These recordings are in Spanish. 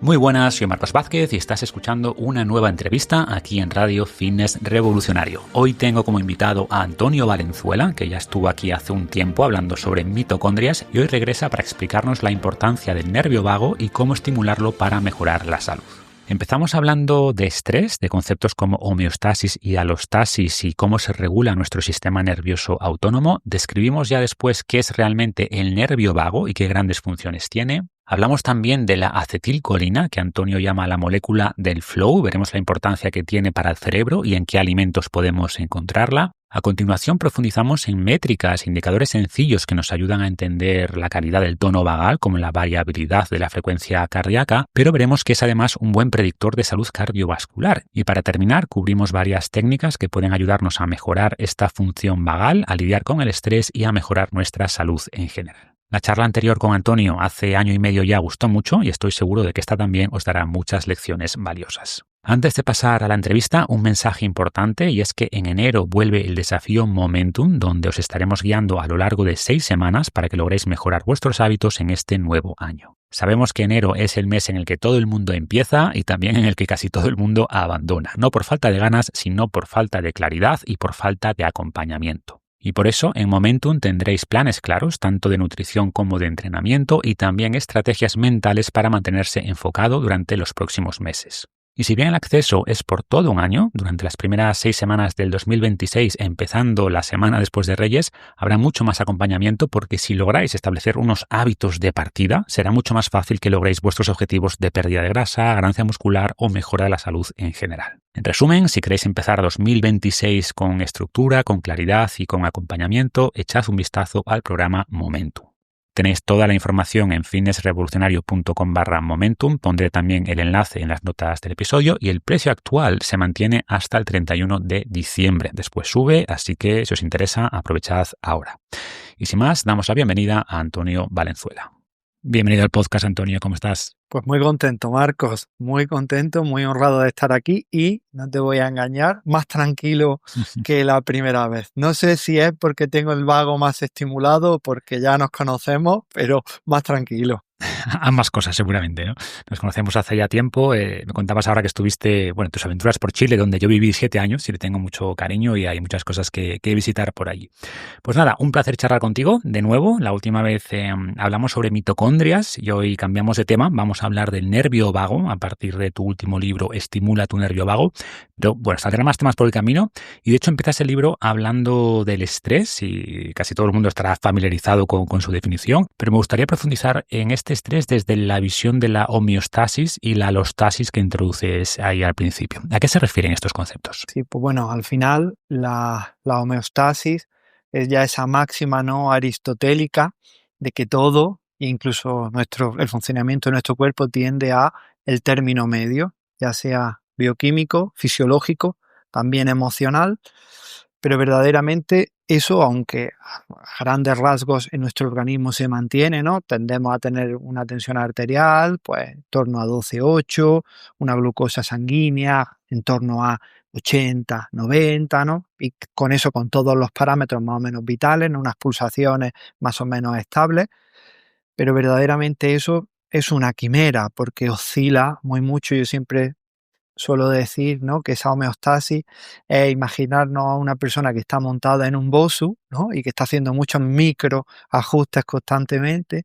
Muy buenas, soy Marcos Vázquez y estás escuchando una nueva entrevista aquí en Radio Fitness Revolucionario. Hoy tengo como invitado a Antonio Valenzuela, que ya estuvo aquí hace un tiempo hablando sobre mitocondrias y hoy regresa para explicarnos la importancia del nervio vago y cómo estimularlo para mejorar la salud. Empezamos hablando de estrés, de conceptos como homeostasis y alostasis y cómo se regula nuestro sistema nervioso autónomo. Describimos ya después qué es realmente el nervio vago y qué grandes funciones tiene. Hablamos también de la acetilcolina, que Antonio llama la molécula del flow. Veremos la importancia que tiene para el cerebro y en qué alimentos podemos encontrarla. A continuación profundizamos en métricas, indicadores sencillos que nos ayudan a entender la calidad del tono vagal, como la variabilidad de la frecuencia cardíaca, pero veremos que es además un buen predictor de salud cardiovascular. Y para terminar, cubrimos varias técnicas que pueden ayudarnos a mejorar esta función vagal, a lidiar con el estrés y a mejorar nuestra salud en general. La charla anterior con Antonio hace año y medio ya gustó mucho y estoy seguro de que esta también os dará muchas lecciones valiosas. Antes de pasar a la entrevista, un mensaje importante y es que en enero vuelve el desafío Momentum, donde os estaremos guiando a lo largo de 6 semanas para que logréis mejorar vuestros hábitos en este nuevo año. Sabemos que enero es el mes en el que todo el mundo empieza y también en el que casi todo el mundo abandona, no por falta de ganas, sino por falta de claridad y por falta de acompañamiento. Y por eso en Momentum tendréis planes claros, tanto de nutrición como de entrenamiento y también estrategias mentales para mantenerse enfocado durante los próximos meses. Y si bien el acceso es por todo un año, durante las primeras 6 semanas del 2026, empezando la semana después de Reyes, habrá mucho más acompañamiento porque si lográis establecer unos hábitos de partida, será mucho más fácil que logréis vuestros objetivos de pérdida de grasa, ganancia muscular o mejora de la salud en general. En resumen, si queréis empezar 2026 con estructura, con claridad y con acompañamiento, echad un vistazo al programa Momentum. Tenéis toda la información en fitnessrevolucionario.com/momentum. Pondré también el enlace en las notas del episodio y el precio actual se mantiene hasta el 31 de diciembre. Después sube, así que si os interesa, aprovechad ahora. Y sin más, damos la bienvenida a Antonio Valenzuela. Bienvenido al podcast, Antonio. ¿Cómo estás? Pues muy contento, Marcos. Muy contento, muy honrado de estar aquí y, no te voy a engañar, más tranquilo que la primera vez. No sé si es porque tengo el vago más estimulado o porque ya nos conocemos, pero más tranquilo. Ambas cosas, seguramente, ¿no? Nos conocemos hace ya tiempo. Me contabas ahora que estuviste, en tus aventuras por Chile, donde yo viví 7 años y le tengo mucho cariño y hay muchas cosas que visitar por allí. Pues nada, un placer charlar contigo de nuevo. La última vez hablamos sobre mitocondrias y hoy cambiamos de tema. Vamos a hablar del nervio vago a partir de tu último libro, Estimula tu nervio vago. Pero bueno, saldrán más temas por el camino y de hecho empiezas el libro hablando del estrés y casi todo el mundo estará familiarizado con su definición, pero me gustaría profundizar en este estrés desde la visión de la homeostasis y la alostasis que introduces ahí al principio. ¿A qué se refieren estos conceptos? Sí, pues bueno, al final la homeostasis es ya esa máxima no aristotélica de que todo, incluso el funcionamiento de nuestro cuerpo tiende a el término medio, ya sea bioquímico, fisiológico, también emocional, pero verdaderamente eso, aunque a grandes rasgos en nuestro organismo se mantiene, ¿no? Tendemos a tener una tensión arterial, pues en torno a 12,8, una glucosa sanguínea en torno a 80, 90, ¿no? Y con eso, con todos los parámetros más o menos vitales, ¿no? Unas pulsaciones más o menos estables, pero verdaderamente eso es una quimera porque oscila muy mucho. Yo siempre suelo decir, ¿no?, que esa homeostasis es imaginarnos a una persona que está montada en un Bosu, ¿no?, y que está haciendo muchos microajustes constantemente,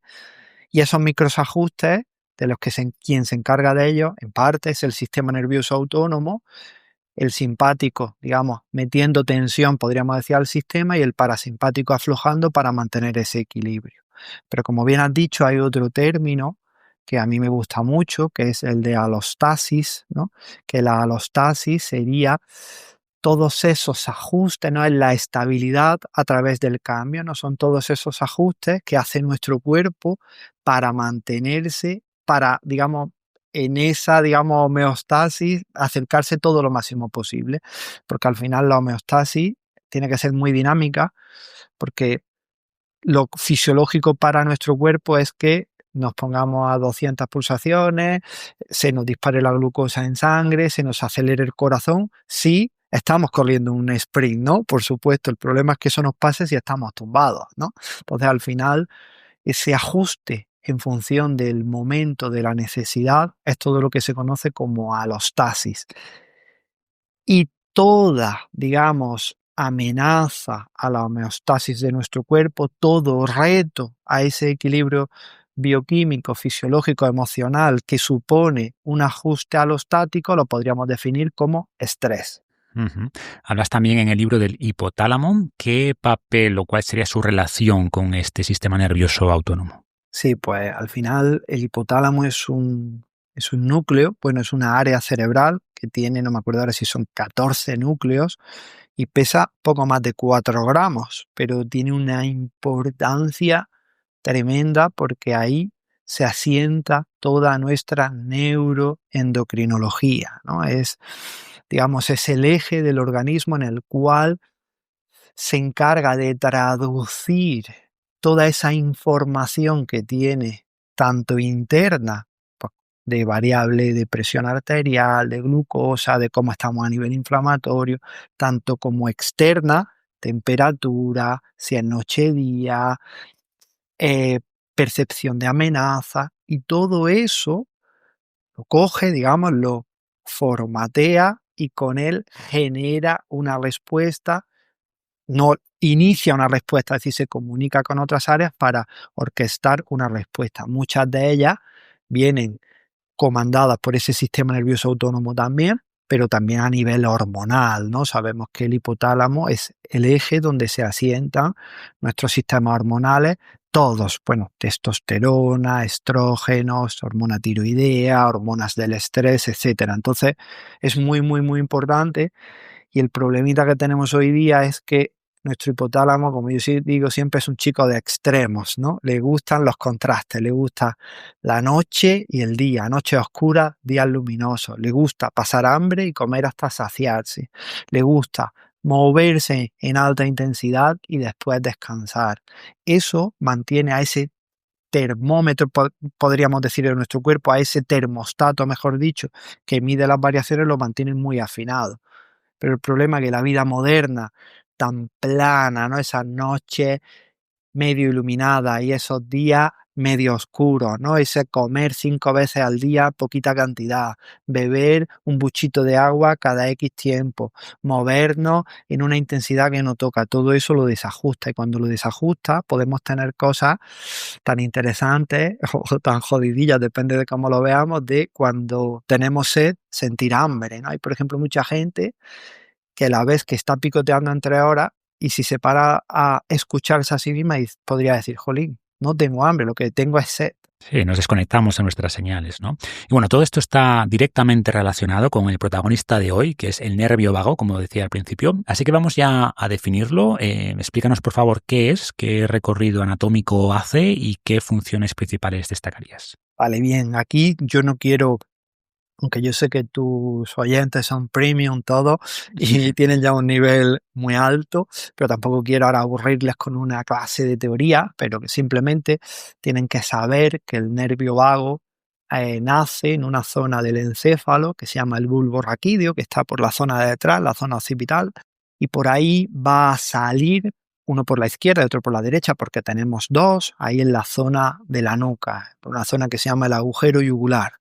y esos microajustes de los que quien se encarga de ellos, en parte, es el sistema nervioso autónomo, el simpático, digamos, metiendo tensión, podríamos decir, al sistema, y el parasimpático aflojando para mantener ese equilibrio. Pero como bien has dicho, hay otro término que a mí me gusta mucho, que es el de alostasis, ¿no? Que la alostasis sería todos esos ajustes, ¿no? En la estabilidad a través del cambio, ¿no? Son todos esos ajustes que hace nuestro cuerpo para mantenerse, para, digamos, en esa, digamos, homeostasis, acercarse todo lo máximo posible, porque al final la homeostasis tiene que ser muy dinámica, porque lo fisiológico para nuestro cuerpo es que nos pongamos a 200 pulsaciones, se nos dispare la glucosa en sangre, se nos acelere el corazón, si estamos corriendo un sprint, ¿no? Por supuesto, el problema es que eso nos pase si estamos tumbados, ¿no? Entonces, al final, ese ajuste en función del momento de la necesidad, es todo lo que se conoce como alostasis. Y toda, digamos, amenaza a la homeostasis de nuestro cuerpo, todo reto a ese equilibrio bioquímico, fisiológico, emocional que supone un ajuste alostático, lo podríamos definir como estrés. Ujú. Hablas también en el libro del hipotálamo. ¿Qué papel o cuál sería su relación con este sistema nervioso autónomo? Sí, pues al final el hipotálamo es un núcleo, bueno, es una área cerebral que tiene, no me acuerdo ahora si son 14 núcleos y pesa poco más de 4 gramos, pero tiene una importancia tremenda porque ahí se asienta toda nuestra neuroendocrinología, ¿no? Es, digamos, es el eje del organismo en el cual se encarga de traducir toda esa información que tiene, tanto interna, pues, de variable de presión arterial, de glucosa, de cómo estamos a nivel inflamatorio, tanto como externa, temperatura, si es noche día, eh, percepción de amenaza, y todo eso lo coge, digamos, lo formatea y con él genera una respuesta, no inicia una respuesta, es decir, se comunica con otras áreas para orquestar una respuesta. Muchas de ellas vienen comandadas por ese sistema nervioso autónomo también, pero también a nivel hormonal, ¿no? Sabemos que el hipotálamo es el eje donde se asientan nuestros sistemas hormonales, todos, bueno, testosterona, estrógenos, hormona tiroidea, hormonas del estrés, etcétera. Entonces, es muy, muy, muy importante, y el problemita que tenemos hoy día es que nuestro hipotálamo, como yo digo siempre, es un chico de extremos, ¿no? Le gustan los contrastes, le gusta la noche y el día, noche oscura, días luminosos. Le gusta pasar hambre y comer hasta saciarse. Le gusta moverse en alta intensidad y después descansar. Eso mantiene a ese termómetro, podríamos decir, de nuestro cuerpo, a ese termostato, mejor dicho, que mide las variaciones, lo mantiene muy afinado. Pero el problema es que la vida moderna, tan plana, ¿no? Esas noches medio iluminadas y esos días medio oscuros, ¿no? Ese comer 5 veces al día, poquita cantidad, beber un buchito de agua cada X tiempo, movernos en una intensidad que no toca, todo eso lo desajusta, y cuando lo desajusta podemos tener cosas tan interesantes o tan jodidillas, depende de cómo lo veamos, de cuando tenemos sed, sentir hambre, ¿no? Hay, por ejemplo, mucha gente que la ves que está picoteando en 3 horas, y si se para a escucharse a sí misma podría decir: "Jolín, no tengo hambre, lo que tengo es sed". Sí, nos desconectamos de nuestras señales, ¿no? Y bueno, todo esto está directamente relacionado con el protagonista de hoy, que es el nervio vago, como decía al principio. Así que vamos ya a definirlo. Explícanos, por favor, qué es, qué recorrido anatómico hace y qué funciones principales destacarías. Vale, bien, aquí yo no quiero, aunque yo sé que tus oyentes son premium todos y tienen ya un nivel muy alto, pero tampoco quiero ahora aburrirles con una clase de teoría, pero que simplemente tienen que saber que el nervio vago nace en una zona del encéfalo que se llama el bulbo raquídeo, que está por la zona de detrás, la zona occipital, y por ahí va a salir uno por la izquierda y otro por la derecha, porque tenemos dos, ahí en la zona de la nuca, una zona que se llama el agujero yugular.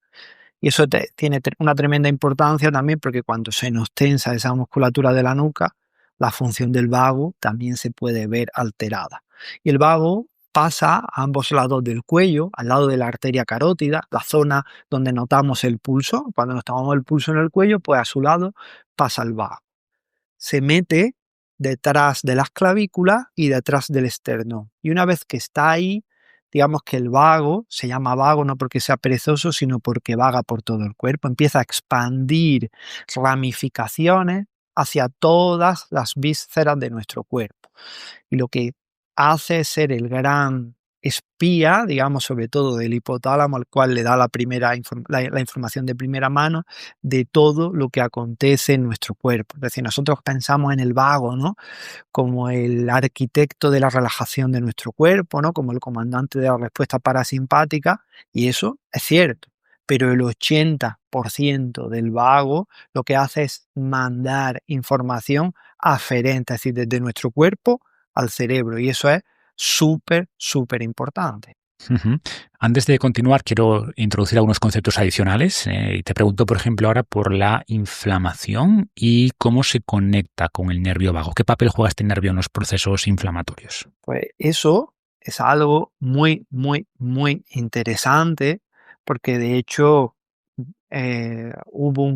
Y eso tiene una tremenda importancia también, porque cuando se nos tensa esa musculatura de la nuca, la función del vago también se puede ver alterada. Y el vago pasa a ambos lados del cuello, al lado de la arteria carótida, la zona donde notamos el pulso. Cuando nos tomamos el pulso en el cuello, pues a su lado pasa el vago. Se mete detrás de las clavículas y detrás del esternón. Y una vez que está ahí, digamos que el vago, se llama vago no porque sea perezoso, sino porque vaga por todo el cuerpo, empieza a expandir ramificaciones hacia todas las vísceras de nuestro cuerpo. Y lo que hace es ser el gran espía, digamos, sobre todo del hipotálamo, al cual le da la información de primera mano de todo lo que acontece en nuestro cuerpo. Es decir, nosotros pensamos en el vago, ¿no?, como el arquitecto de la relajación de nuestro cuerpo, ¿no?, como el comandante de la respuesta parasimpática, y eso es cierto. Pero el 80% del vago lo que hace es mandar información aferente, es decir, desde nuestro cuerpo al cerebro, y eso es súper, súper importante. Ujú. Antes de continuar, quiero introducir algunos conceptos adicionales y te pregunto, por ejemplo, ahora por la inflamación y cómo se conecta con el nervio vago. ¿Qué papel juega este nervio en los procesos inflamatorios? Pues eso es algo muy, muy, muy interesante porque de hecho hubo un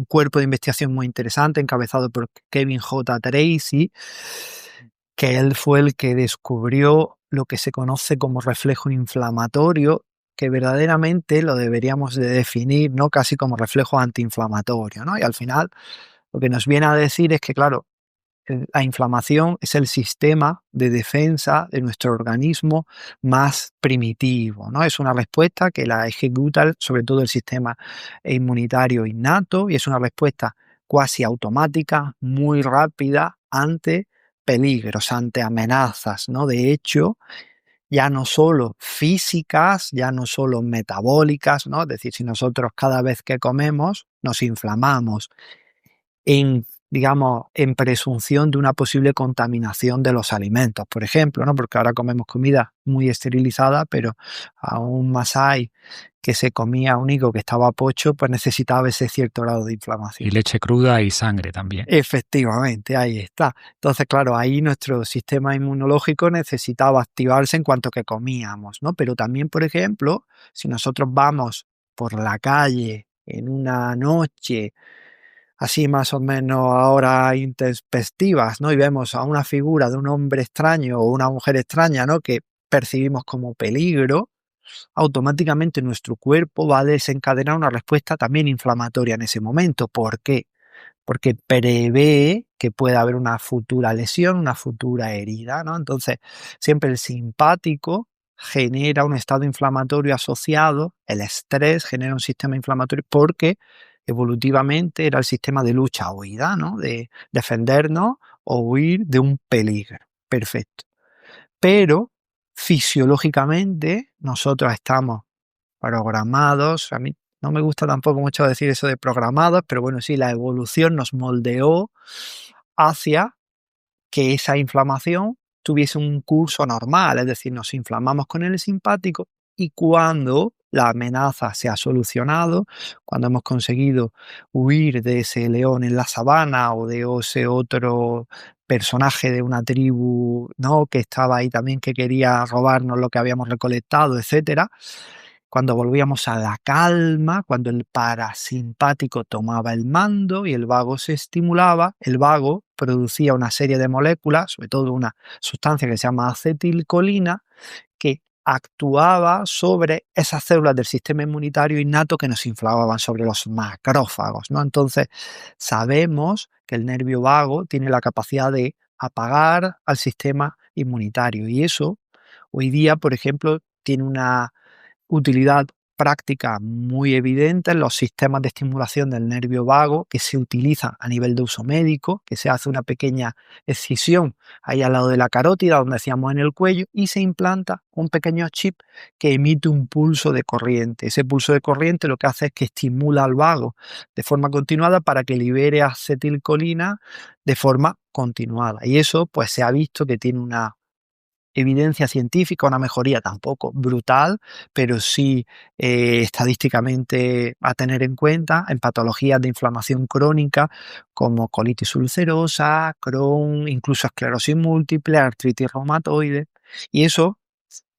cuerpo de investigación muy interesante encabezado por Kevin J. Tracy, que él fue el que descubrió lo que se conoce como reflejo inflamatorio, que verdaderamente lo deberíamos de definir, ¿no? Casi como reflejo antiinflamatorio, ¿no? Y al final lo que nos viene a decir es que, claro, la inflamación es el sistema de defensa de nuestro organismo más primitivo, ¿no? Es una respuesta que la ejecuta sobre todo el sistema inmunitario innato y es una respuesta cuasi automática, muy rápida ante peligros, ante amenazas, ¿no? De hecho, ya no solo físicas, ya no solo metabólicas, ¿no? Es decir, si nosotros cada vez que comemos nos inflamamos en, digamos, en presunción de una posible contaminación de los alimentos, por ejemplo, ¿no? Porque ahora comemos comida muy esterilizada, pero a un masái que se comía un higo que estaba pocho, pues necesitaba ese cierto grado de Y inflamación. leche cruda y sangre también. Efectivamente, ahí está. Entonces, claro, ahí nuestro sistema inmunológico necesitaba activarse en cuanto que comíamos, ¿no? Pero también, por ejemplo, si nosotros vamos por la calle en una noche así más o menos ahora intempestivas, ¿no? Y vemos a una figura de un hombre extraño o una mujer extraña, ¿no? Que percibimos como peligro, automáticamente nuestro cuerpo va a desencadenar una respuesta también inflamatoria en ese momento. ¿Por qué? Porque prevé que pueda haber una futura lesión, una futura herida, ¿no? Entonces, siempre el simpático genera un estado inflamatorio asociado, el estrés genera un sistema inflamatorio porque evolutivamente era el sistema de lucha-huida, ¿no? De defendernos o huir de un peligro. Perfecto. Pero fisiológicamente nosotros estamos programados, a mí no me gusta tampoco mucho decir eso de programados, pero bueno, sí, la evolución nos moldeó hacia que esa inflamación tuviese un curso normal, es decir, nos inflamamos con el simpático y cuando la amenaza se ha solucionado, cuando hemos conseguido huir de ese león en la sabana o de ese otro personaje de una tribu, ¿no? Que estaba ahí también que quería robarnos lo que habíamos recolectado, etcétera. Cuando volvíamos a la calma, cuando el parasimpático tomaba el mando y el vago se estimulaba, el vago producía una serie de moléculas, sobre todo una sustancia que se llama acetilcolina, que actuaba sobre esas células del sistema inmunitario innato que nos inflamaban, sobre los macrófagos, ¿no? Entonces, sabemos que el nervio vago tiene la capacidad de apagar al sistema inmunitario y eso hoy día, por ejemplo, tiene una utilidad práctica muy evidente en los sistemas de estimulación del nervio vago que se utiliza a nivel de uso médico, que se hace una pequeña excisión ahí al lado de la carótida, donde decíamos en el cuello, y se implanta un pequeño chip que emite un pulso de corriente. Ese pulso de corriente lo que hace es que estimula al vago de forma continuada para que libere acetilcolina de forma continuada. Y eso pues se ha visto que tiene una evidencia científica, una mejoría tampoco brutal, pero sí estadísticamente a tener en cuenta en patologías de inflamación crónica como colitis ulcerosa, Crohn, incluso esclerosis múltiple, artritis reumatoide. Y eso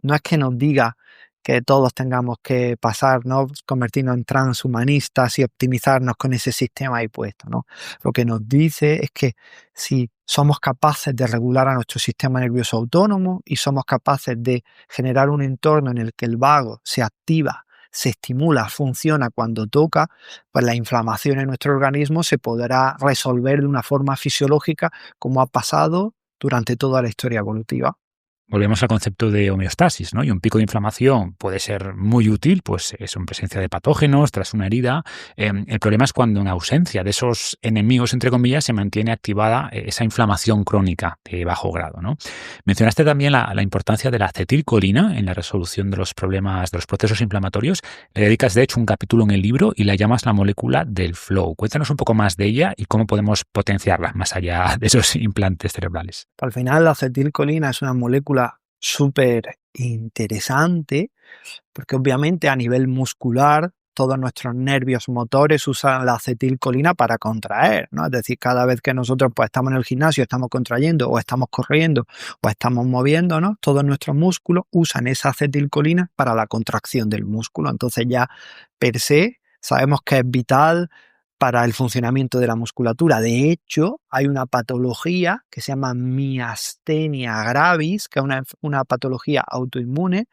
no es que nos diga que todos tengamos que pasar, ¿no? Convertirnos en transhumanistas y optimizarnos con ese sistema ahí puesto, ¿no? Lo que nos dice es que si somos capaces de regular a nuestro sistema nervioso autónomo y somos capaces de generar un entorno en el que el vago se activa, se estimula, funciona cuando toca, pues la inflamación en nuestro organismo se podrá resolver de una forma fisiológica como ha pasado durante toda la historia evolutiva. Volvemos al concepto de homeostasis, ¿no? Y un pico de inflamación puede ser muy útil, pues eso, en presencia de patógenos, tras una herida. El problema es cuando en ausencia de esos enemigos, entre comillas, se mantiene activada esa inflamación crónica de bajo grado, ¿no? Mencionaste también la importancia de la acetilcolina en la resolución de los problemas, de los procesos inflamatorios. Le dedicas, de hecho, un capítulo en el libro y la llamas la molécula del flow. Cuéntanos un poco más de ella y cómo podemos potenciarla más allá de esos implantes cerebrales. Al final, la acetilcolina es una molécula súper interesante, porque obviamente a nivel muscular todos nuestros nervios motores usan la acetilcolina para contraer, ¿no? Es decir, cada vez que nosotros pues estamos en el gimnasio, estamos contrayendo o estamos corriendo o estamos moviéndonos, todos nuestros músculos usan esa acetilcolina para la contracción del músculo. Entonces ya per se sabemos que es vital para el funcionamiento de la musculatura. De hecho, hay una patología que se llama miastenia gravis, que es una patología autoinmune,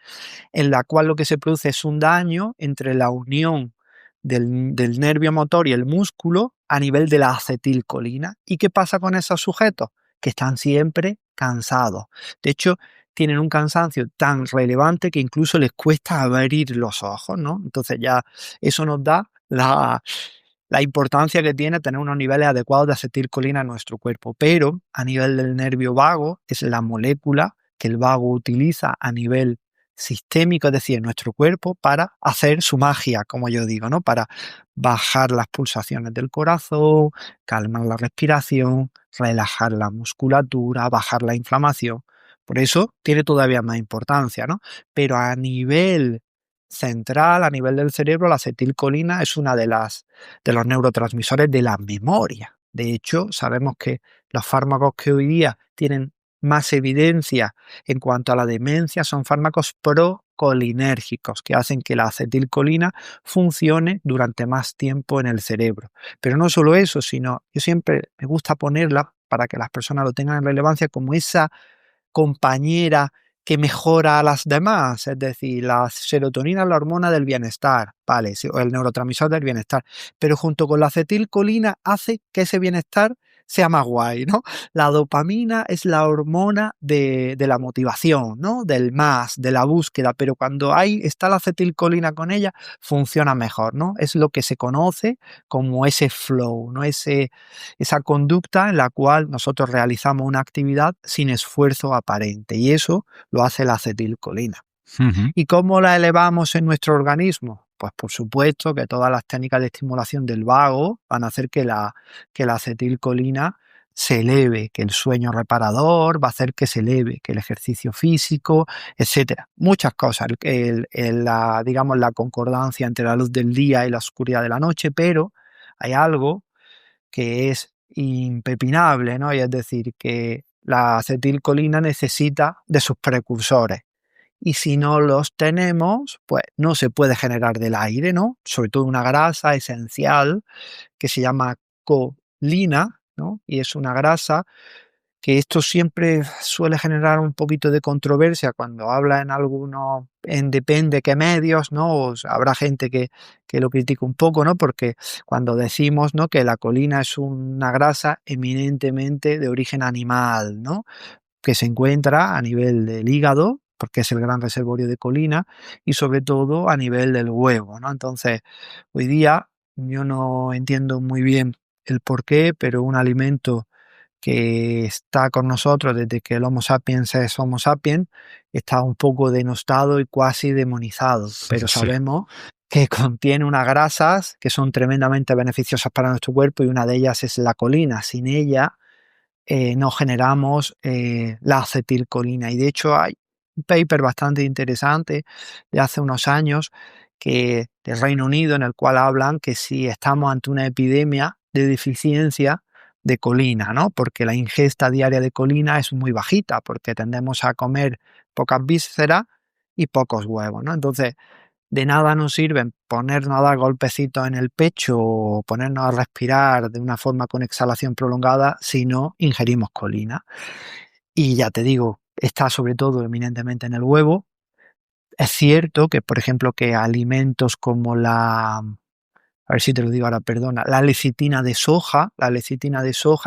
en la cual lo que se produce es un daño entre la unión del nervio motor y el músculo a nivel de la acetilcolina. ¿Y qué pasa con esos sujetos? Que están siempre cansados. De hecho, tienen un cansancio tan relevante que incluso les cuesta abrir los ojos, ¿no? Entonces ya eso nos da la importancia que tiene tener unos niveles adecuados de acetilcolina en nuestro cuerpo. Pero a nivel del nervio vago es la molécula que el vago utiliza a nivel sistémico, es decir, en nuestro cuerpo, para hacer su magia, como yo digo, ¿no? Para bajar las pulsaciones del corazón, calmar la respiración, relajar la musculatura, bajar la inflamación. Por eso tiene todavía más importancia, ¿no? Pero a nivel central, a nivel del cerebro, la acetilcolina es una de los neurotransmisores de la memoria. De hecho, sabemos que los fármacos que hoy día tienen más evidencia en cuanto a la demencia son fármacos procolinérgicos que hacen que la acetilcolina funcione durante más tiempo en el cerebro. Pero no solo eso, sino yo siempre me gusta ponerla para que las personas lo tengan en relevancia como esa compañera que mejora a las demás, es decir, la serotonina es la hormona del bienestar, vale, o el neurotransmisor del bienestar, pero junto con la acetilcolina hace que ese bienestar sea más guay, ¿no? La dopamina es la hormona de la motivación, ¿no? Del más, de la búsqueda, pero cuando está la acetilcolina con ella, funciona mejor, ¿no? Es lo que se conoce como ese flow, ¿no? Esa conducta en la cual nosotros realizamos una actividad sin esfuerzo aparente, y eso lo hace la acetilcolina. Ujú. ¿Y cómo la elevamos en nuestro organismo? Pues por supuesto que todas las técnicas de estimulación del vago van a hacer que la acetilcolina se eleve, que el sueño reparador va a hacer que se eleve, que el ejercicio físico, etcétera. Muchas cosas, digamos, la concordancia entre la luz del día y la oscuridad de la noche, pero hay algo que es impepinable, ¿no? Y es decir, que la acetilcolina necesita de sus precursores. Y si no los tenemos, pues no se puede generar del aire, ¿no? Sobre todo una grasa esencial que se llama colina, ¿no? Y es una grasa que esto siempre suele generar un poquito de controversia cuando habla en algunos, en depende qué medios, ¿no? Habrá gente que lo critica un poco, ¿no? Porque cuando decimos, ¿no?, que la colina es una grasa eminentemente de origen animal, ¿no?, que se encuentra a nivel del hígado, porque es el gran reservorio de colina, y sobre todo a nivel del huevo, ¿no? Entonces, hoy día yo no entiendo muy bien el por qué, pero un alimento que está con nosotros desde que el Homo sapiens es Homo sapiens, está un poco denostado y cuasi demonizado, pero Sí. sabemos que contiene unas grasas que son tremendamente beneficiosas para nuestro cuerpo y una de ellas es la colina. Sin ella no generamos la acetilcolina. Y de hecho hay un paper bastante interesante de hace unos años del Reino Unido en el cual hablan que si estamos ante una epidemia de deficiencia de colina, ¿no? Porque la ingesta diaria de colina es muy bajita, porque tendemos a comer pocas vísceras y pocos huevos, ¿no? Entonces, de nada nos sirven ponernos a dar golpecitos en el pecho o ponernos a respirar de una forma con exhalación prolongada si no ingerimos colina. Y ya te digo, está sobre todo eminentemente en el huevo. Es cierto que, por ejemplo, que alimentos como a ver si te lo digo ahora, perdona, la lecitina de soja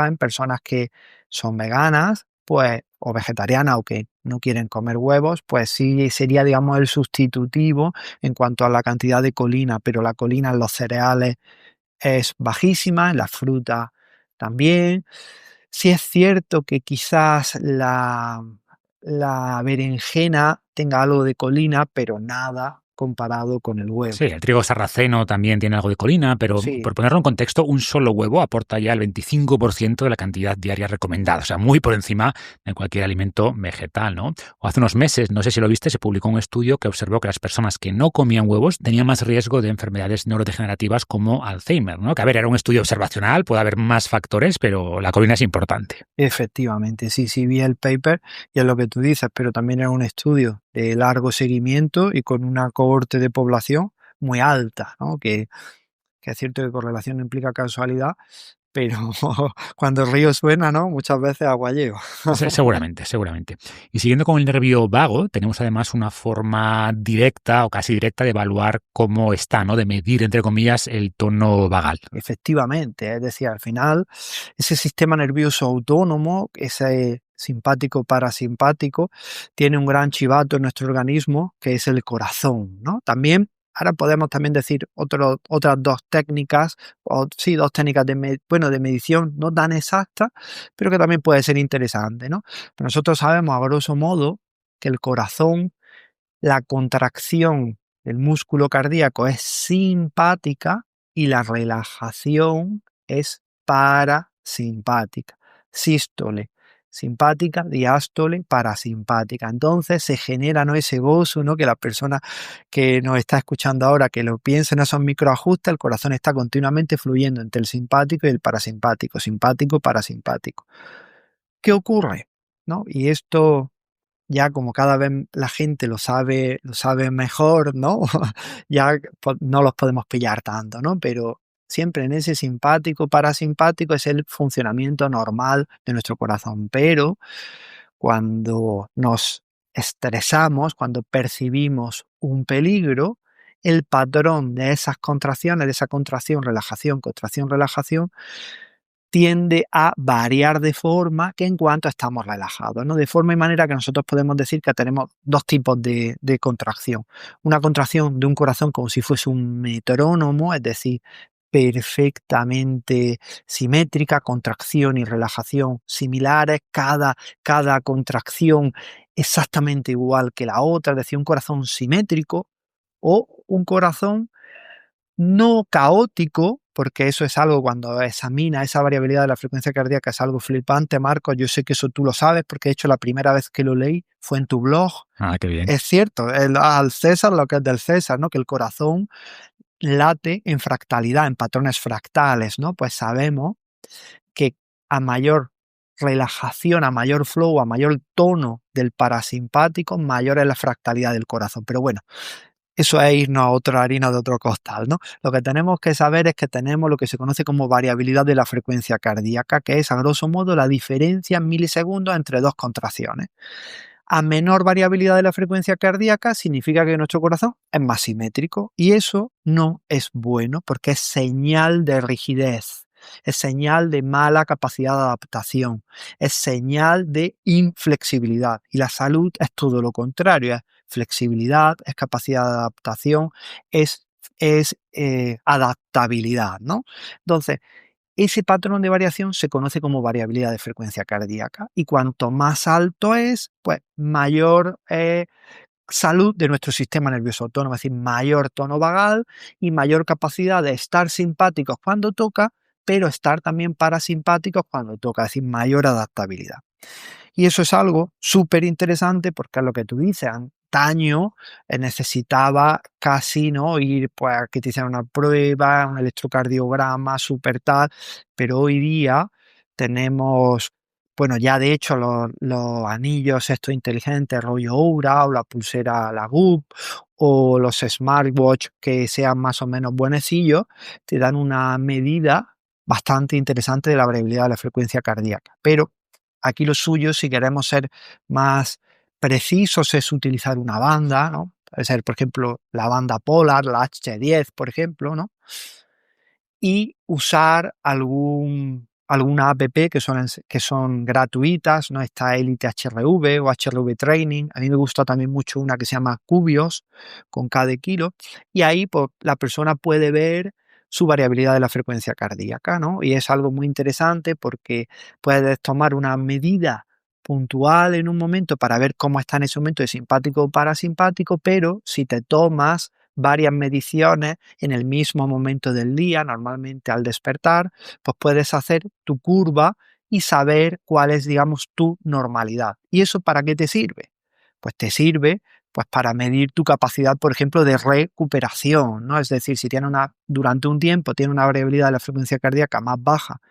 en personas que son veganas, pues, o vegetarianas o que no quieren comer huevos, pues sí sería, digamos, el sustitutivo en cuanto a la cantidad de colina, pero la colina en los cereales es bajísima, en la fruta también. Sí es cierto que quizás la berenjena tenga algo de colina, pero nada comparado con el huevo. Sí, el trigo sarraceno también tiene algo de colina, pero Sí, por ponerlo en contexto, un solo huevo aporta ya el 25% de la cantidad diaria recomendada, o sea, muy por encima de cualquier alimento vegetal, ¿no? O hace unos meses, no sé si lo viste, se publicó un estudio que observó que las personas que no comían huevos tenían más riesgo de enfermedades neurodegenerativas como Alzheimer, ¿no? Que a ver, era un estudio observacional, puede haber más factores, pero la colina es importante. efectivamente, sí vi el paper y es lo que tú dices, pero también era un estudio de largo seguimiento y con una cohorte de población muy alta, ¿no? Que es cierto que correlación no implica causalidad, pero cuando el río suena, ¿no? Muchas veces agua lleva. Seguramente, seguramente. Y siguiendo con el nervio vago, tenemos además una forma directa o casi directa de evaluar cómo está, ¿no? De medir, entre comillas, el tono vagal. Efectivamente, es decir, al final ese sistema nervioso autónomo, ese simpático parasimpático, tiene un gran chivato en nuestro organismo que es el corazón, ¿no? También, ahora podemos también decir otras dos técnicas, o sí, dos técnicas de medición no tan exactas, pero que también puede ser interesante, ¿no? Pero nosotros sabemos a grosso modo que el corazón, la contracción del músculo cardíaco es simpática y la relajación es parasimpática. Sístole simpática, diástole parasimpática. Entonces se genera, ¿no?, ese gozo, ¿no?, que la persona que nos está escuchando ahora, que lo piensa en esos microajustes, el corazón está continuamente fluyendo entre el simpático y el parasimpático, simpático, parasimpático. ¿Qué ocurre? ¿No? Y esto ya como cada vez la gente lo sabe mejor, ¿no? Ya no los podemos pillar tanto, ¿no? Pero siempre en ese simpático, parasimpático es el funcionamiento normal de nuestro corazón. Pero cuando nos estresamos, cuando percibimos un peligro, el patrón de esas contracciones, de esa contracción, relajación, tiende a variar de forma que en cuanto estamos relajados, ¿no? De forma y manera que nosotros podemos decir que tenemos dos tipos de contracción. Una contracción de un corazón como si fuese un metrónomo, es decir, perfectamente simétrica, contracción y relajación similares, cada contracción exactamente igual que la otra, es decir, un corazón simétrico, o un corazón no caótico, porque eso es algo cuando examina esa variabilidad de la frecuencia cardíaca, es algo flipante, Marcos. Yo sé que eso tú lo sabes, porque de hecho la primera vez que lo leí fue en tu blog. Ah, qué bien. Es cierto, al César lo que es del César, ¿no? Que el corazón late en fractalidad, en patrones fractales, ¿no? Pues sabemos que a mayor relajación, a mayor flow, a mayor tono del parasimpático, mayor es la fractalidad del corazón. Pero bueno, eso es irnos a otra harina de otro costal, ¿no? Lo que tenemos que saber es que tenemos lo que se conoce como variabilidad de la frecuencia cardíaca, que es a grosso modo la diferencia en milisegundos entre dos contracciones. A menor variabilidad de la frecuencia cardíaca significa que nuestro corazón es más simétrico, y eso no es bueno porque es señal de rigidez, es señal de mala capacidad de adaptación, es señal de inflexibilidad, y la salud es todo lo contrario, es flexibilidad, es capacidad de adaptación, es adaptabilidad, ¿no? Entonces, ese patrón de variación se conoce como variabilidad de frecuencia cardíaca, y cuanto más alto es, pues mayor salud de nuestro sistema nervioso autónomo, es decir, mayor tono vagal y mayor capacidad de estar simpáticos cuando toca, pero estar también parasimpáticos cuando toca, es decir, mayor adaptabilidad. Y eso es algo súper interesante porque es lo que tú dices, antaño necesitaba casi, ¿no?, ir pues a que te hicieran una prueba, un electrocardiograma, súper tal, pero hoy día tenemos, bueno, ya de hecho los anillos estos inteligentes rollo Oura, o la pulsera, la Goop, o los smartwatch que sean más o menos buenecillos, te dan una medida bastante interesante de la variabilidad de la frecuencia cardíaca. Pero aquí lo suyo, si queremos ser más precisos, es utilizar una banda, ¿no? Puede ser, por ejemplo, la banda Polar, la H10, por ejemplo, ¿no? Y usar alguna app que son gratuitas, ¿no? Está Elite HRV o HRV Training. A mí me gusta también mucho una que se llama Cubios, con K de kilo, y ahí pues, la persona puede ver su variabilidad de la frecuencia cardíaca, ¿no? Y es algo muy interesante porque puedes tomar una medida puntual en un momento para ver cómo está en ese momento de simpático o parasimpático, pero si te tomas varias mediciones en el mismo momento del día, normalmente al despertar, pues puedes hacer tu curva y saber cuál es, digamos, tu normalidad. ¿Y eso para qué te sirve? Pues te sirve pues para medir tu capacidad, por ejemplo, de recuperación, ¿no? Es decir, si durante un tiempo tiene una variabilidad de la frecuencia cardíaca más baja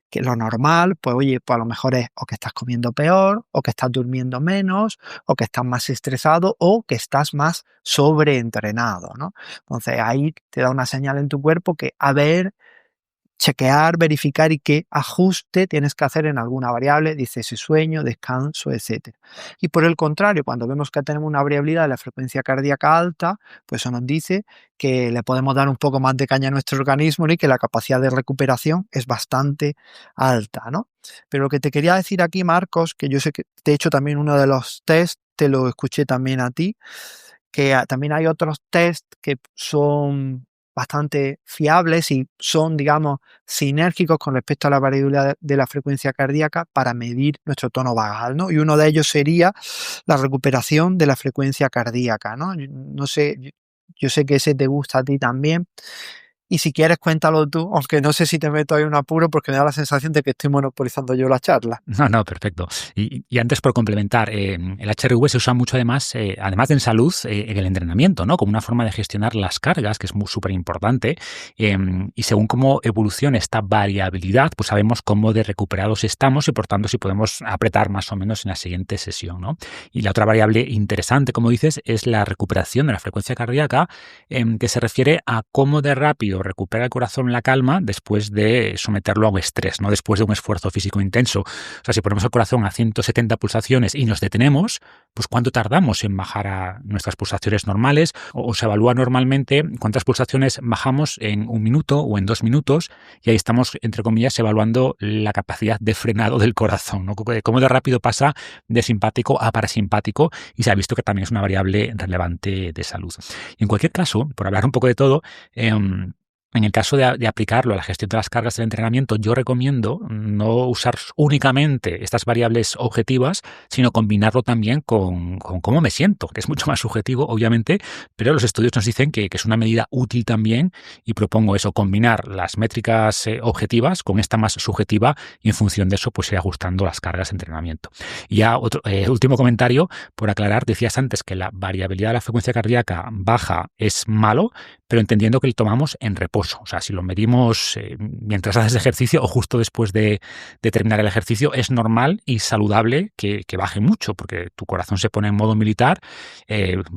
que lo normal, pues oye, pues a lo mejor es o que estás comiendo peor, o que estás durmiendo menos, o que estás más estresado, o que estás más sobreentrenado, ¿no? Entonces ahí te da una señal en tu cuerpo que a ver, chequear, verificar y qué ajuste tienes que hacer en alguna variable, dice si sueño, descanso, etcétera. Y por el contrario, cuando vemos que tenemos una variabilidad de la frecuencia cardíaca alta, pues eso nos dice que le podemos dar un poco más de caña a nuestro organismo y que la capacidad de recuperación es bastante alta, ¿no? Pero lo que te quería decir aquí, Marcos, que yo sé que de hecho también uno de los test te lo escuché también a ti, que también hay otros test que son bastante fiables y son, digamos, sinérgicos con respecto a la variabilidad de la frecuencia cardíaca para medir nuestro tono vagal, ¿no? Y uno de ellos sería la recuperación de la frecuencia cardíaca, ¿no? No sé, yo sé que ese te gusta a ti también. Y si quieres, cuéntalo tú, aunque no sé si te meto ahí un apuro porque me da la sensación de que estoy monopolizando yo la charla. No, no, perfecto. Y antes por complementar, el HRV se usa mucho además de en salud, en el entrenamiento, ¿no? Como una forma de gestionar las cargas, que es súper importante. Y según cómo evoluciona esta variabilidad, pues sabemos cómo de recuperados estamos y por tanto si podemos apretar más o menos en la siguiente sesión, ¿no? Y la otra variable interesante, como dices, es la recuperación de la frecuencia cardíaca, que se refiere a cómo de rápido recupera el corazón la calma después de someterlo a un estrés, ¿no? Después de un esfuerzo físico intenso. O sea, si ponemos el corazón a 170 pulsaciones y nos detenemos, pues ¿cuánto tardamos en bajar a nuestras pulsaciones normales? O se evalúa normalmente cuántas pulsaciones bajamos en 1 minuto o en 2 minutos y ahí estamos, entre comillas, evaluando la capacidad de frenado del corazón, ¿no? Cómo de rápido pasa de simpático a parasimpático y se ha visto que también es una variable relevante de salud. Y en cualquier caso, por hablar un poco de todo, en el caso de aplicarlo a la gestión de las cargas del entrenamiento, yo recomiendo no usar únicamente estas variables objetivas, sino combinarlo también con cómo me siento, que es mucho más subjetivo, obviamente, pero los estudios nos dicen que es una medida útil también y propongo eso, combinar las métricas objetivas con esta más subjetiva y en función de eso pues ir ajustando las cargas de entrenamiento. Y ya otro último comentario, por aclarar, decías antes que la variabilidad de la frecuencia cardíaca baja es malo, pero entendiendo que lo tomamos en reposo. O sea, si lo medimos mientras haces ejercicio o justo después de terminar el ejercicio, es normal y saludable que baje mucho, porque tu corazón se pone en modo militar,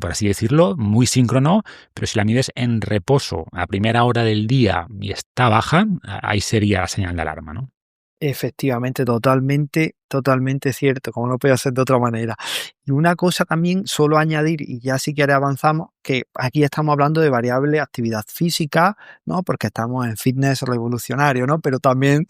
por así decirlo, muy síncrono, pero si la mides en reposo a primera hora del día y está baja, ahí sería la señal de alarma, ¿no? Efectivamente, totalmente cierto, como no puede ser de otra manera. Y una cosa también, solo añadir, y ya si quieres avanzamos, que aquí estamos hablando de variable actividad física, ¿no? Porque estamos en fitness revolucionario, ¿no? Pero también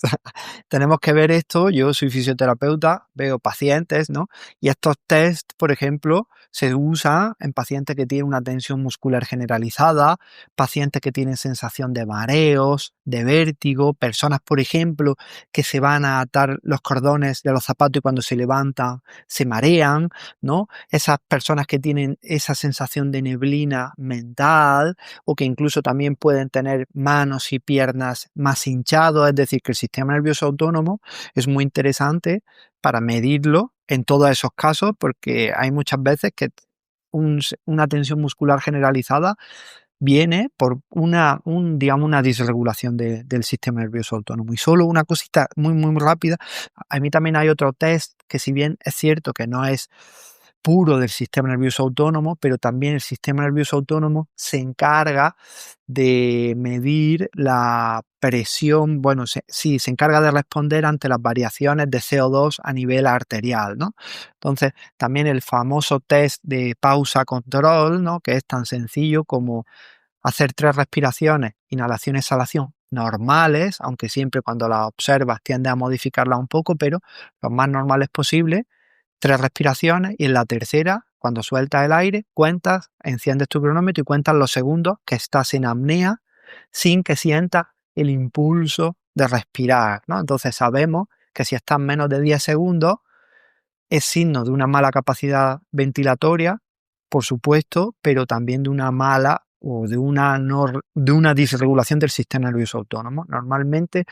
tenemos que ver esto, yo soy fisioterapeuta, veo pacientes, ¿no? Y estos test, por ejemplo, se usan en pacientes que tienen una tensión muscular generalizada, pacientes que tienen sensación de mareos, de vértigo, personas, por ejemplo, que se van a atar los cordones de los zapatos y cuando se levantan se marean, ¿no? Esas personas que tienen esa sensación de neblina mental o que incluso también pueden tener manos y piernas más hinchados, es decir, que el sistema nervioso autónomo es muy interesante para medirlo en todos esos casos porque hay muchas veces que una tensión muscular generalizada viene por digamos, una disregulación del sistema nervioso autónomo. Y solo una cosita muy rápida, a mí también hay otro test que si bien es cierto que no es puro del sistema nervioso autónomo, pero también el sistema nervioso autónomo se encarga de medir la presión, bueno, sí, se encarga de responder ante las variaciones de CO2 a nivel arterial, ¿no? Entonces, también el famoso test de pausa control, ¿no? Que es tan sencillo como hacer 3 respiraciones, inhalación, exhalación, normales, aunque siempre cuando las observas tiende a modificarlas un poco, pero lo más normales posible, 3 respiraciones y en la tercera, cuando sueltas el aire, cuentas, enciendes tu cronómetro y cuentas los segundos que estás en apnea sin que sientas el impulso de respirar, ¿no? Entonces sabemos que si estás menos de 10 segundos, es signo de una mala capacidad ventilatoria, por supuesto, pero también de una mala o de una disregulación del sistema nervioso autónomo. Normalmente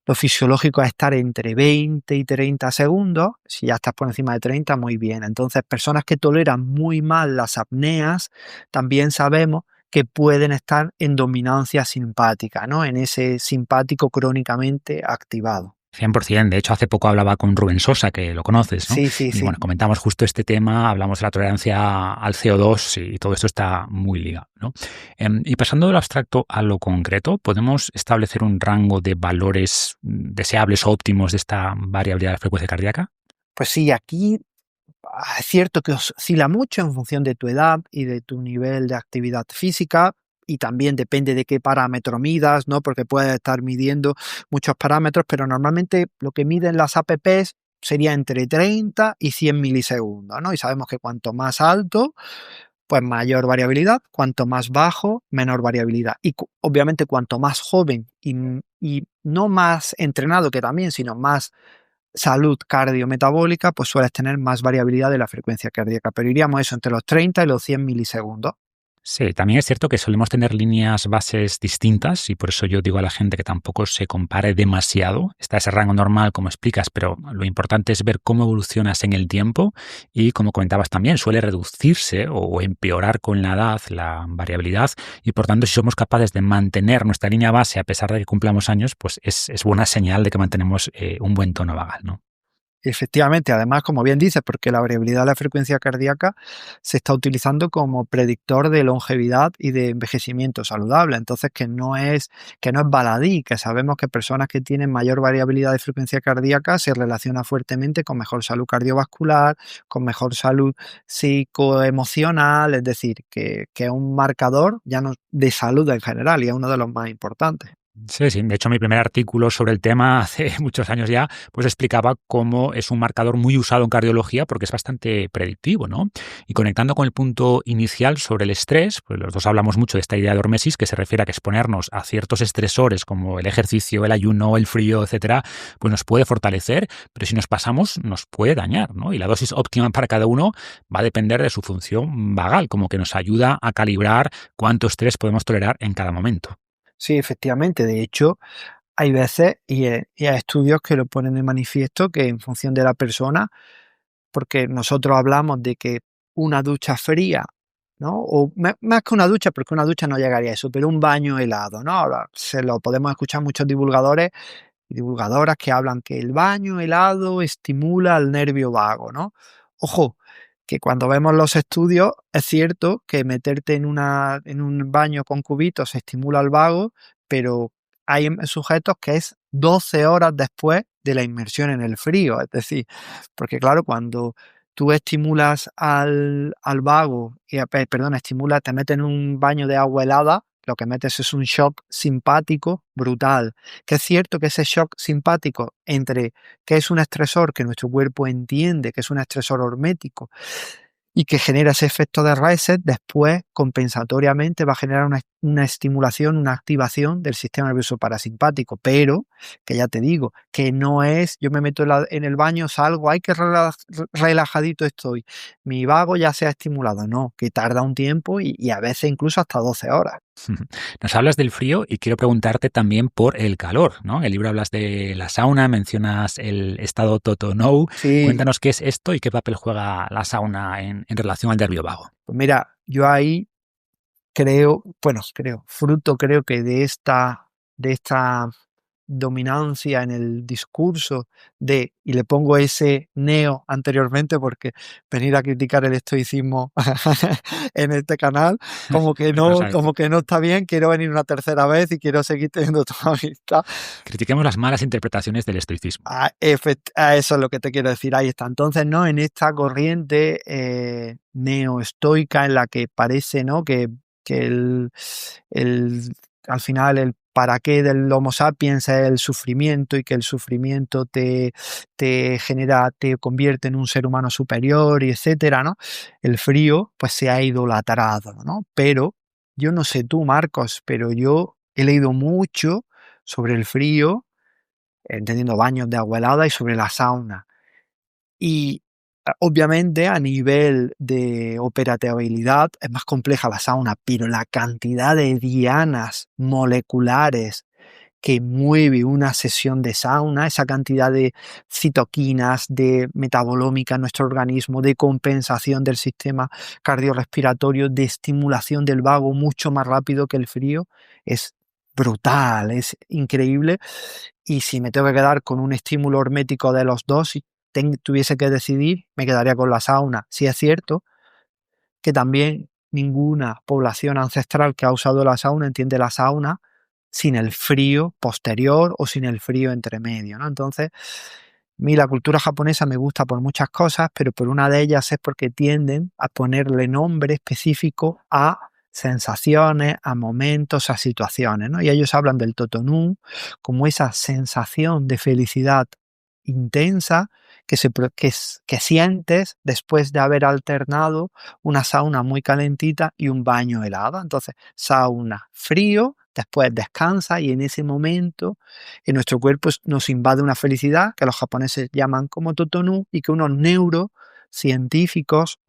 lo fisiológico es estar entre 20 y 30 segundos. Si ya estás por encima de 30, muy bien. Entonces, personas que toleran muy mal las apneas, también sabemos que pueden estar en dominancia simpática, ¿no? En ese simpático crónicamente activado. 100%. De hecho, hace poco hablaba con Rubén Sosa, que lo conoces, ¿no? Sí, sí, Y sí. bueno, comentamos justo este tema, hablamos de la tolerancia al CO2 y todo esto está muy ligado, ¿no? Y pasando de lo abstracto a lo concreto, ¿podemos establecer un rango de valores deseables o óptimos de esta variabilidad de la frecuencia cardíaca? Pues sí, aquí es cierto que oscila mucho en función de tu edad y de tu nivel de actividad física, y también depende de qué parámetro midas, ¿no? Porque puedes estar midiendo muchos parámetros, pero normalmente lo que miden las APPs sería entre 30 y 100 milisegundos, ¿no? Y sabemos que cuanto más alto, pues mayor variabilidad, cuanto más bajo, menor variabilidad. Y obviamente cuanto más joven y no más entrenado que también, sino más salud cardiometabólica, pues sueles tener más variabilidad de la frecuencia cardíaca, pero iríamos eso entre los 30 y los 100 milisegundos. Sí, también es cierto que solemos tener líneas bases distintas y por eso yo digo a la gente que tampoco se compare demasiado. Está ese rango normal, como explicas, pero lo importante es ver cómo evolucionas en el tiempo y, como comentabas también, suele reducirse o empeorar con la edad la variabilidad y, por tanto, si somos capaces de mantener nuestra línea base a pesar de que cumplamos años, pues es buena señal de que mantenemos un buen tono vagal, ¿no? Efectivamente, además, como bien dices, porque la variabilidad de la frecuencia cardíaca se está utilizando como predictor de longevidad y de envejecimiento saludable. Entonces, que no es baladí, que sabemos que personas que tienen mayor variabilidad de frecuencia cardíaca se relaciona fuertemente con mejor salud cardiovascular, con mejor salud psicoemocional, es decir, que es un marcador ya no de salud en general y es uno de los más importantes. Sí, sí. De hecho, mi primer artículo sobre el tema hace muchos años ya, pues explicaba cómo es un marcador muy usado en cardiología porque es bastante predictivo, ¿no? Y conectando con el punto inicial sobre el estrés, pues los dos hablamos mucho de esta idea de hormesis que se refiere a que exponernos a ciertos estresores como el ejercicio, el ayuno, el frío, etcétera, pues nos puede fortalecer, pero si nos pasamos nos puede dañar, ¿no? Y la dosis óptima para cada uno va a depender de su función vagal, como que nos ayuda a calibrar cuánto estrés podemos tolerar en cada momento. Sí, efectivamente. De hecho, hay veces y hay estudios que lo ponen de manifiesto que en función de la persona, porque nosotros hablamos de que una ducha fría, ¿no? O más que una ducha, porque una ducha no llegaría a eso, pero un baño helado, ¿no? Ahora se lo podemos escuchar muchos divulgadores y divulgadoras que hablan que el baño helado estimula al nervio vago, ¿no? Ojo, que cuando vemos los estudios es cierto que meterte en un baño con cubitos estimula al vago, pero hay sujetos que es 12 horas después de la inmersión en el frío, es decir, porque claro, cuando tú estimulas al vago, estimulas, te metes en un baño de agua helada, lo que metes es un shock simpático brutal. Que es cierto que ese shock simpático entre que es un estresor que nuestro cuerpo entiende que es un estresor hormético y que genera ese efecto de reset, después compensatoriamente va a generar una estimulación, una activación del sistema nervioso parasimpático, pero que ya te digo, que no es, yo me meto en el baño, salgo, ay, qué relajadito estoy, mi vago ya se ha estimulado, no, que tarda un tiempo y a veces incluso hasta 12 horas. Nos hablas del frío y quiero preguntarte también por el calor, ¿no? En el libro hablas de la sauna, mencionas el estado Totonou. Sí, Cuéntanos qué es esto y qué papel juega la sauna en relación al nervio vago. pues mira, yo ahí fruto creo que de esta dominancia en el discurso y le pongo ese neo anteriormente porque venir a criticar el estoicismo en este canal Nos agradece. como que no está bien, quiero venir una tercera vez y quiero seguir teniendo tu amistad. Critiquemos las malas interpretaciones del estoicismo. A eso es lo que te quiero decir, ahí está. Entonces, ¿no? En esta corriente neoestoica en la que parece, ¿no? Que el, al final el para qué del Homo sapiens es el sufrimiento y que el sufrimiento te convierte en un ser humano superior y etcétera, ¿no? El frío, pues se ha idolatrado, ¿no? Pero yo no sé tú, Marcos, pero yo he leído mucho sobre el frío, entendiendo baños de agua helada y sobre la sauna. Y obviamente a nivel de operabilidad es más compleja la sauna, pero la cantidad de dianas moleculares que mueve una sesión de sauna, esa cantidad de citoquinas, de metabolómica en nuestro organismo, de compensación del sistema cardiorrespiratorio, de estimulación del vago mucho más rápido que el frío, es brutal, es increíble. Y si me tengo que quedar con un estímulo hormético de los dos, si tuviese que decidir, me quedaría con la sauna. Sí es cierto que también ninguna población ancestral que ha usado la sauna entiende la sauna sin el frío posterior o sin el frío entre medio, ¿no? Entonces, a mí la cultura japonesa me gusta por muchas cosas, pero por una de ellas es porque tienden a ponerle nombre específico a sensaciones, a momentos, a situaciones, ¿no? Y ellos hablan del totonú como esa sensación de felicidad intensa que sientes después de haber alternado una sauna muy calentita y un baño helado. Entonces, sauna frío, después descansa y en ese momento en nuestro cuerpo nos invade una felicidad que los japoneses llaman como totonú y que unos neurocientíficos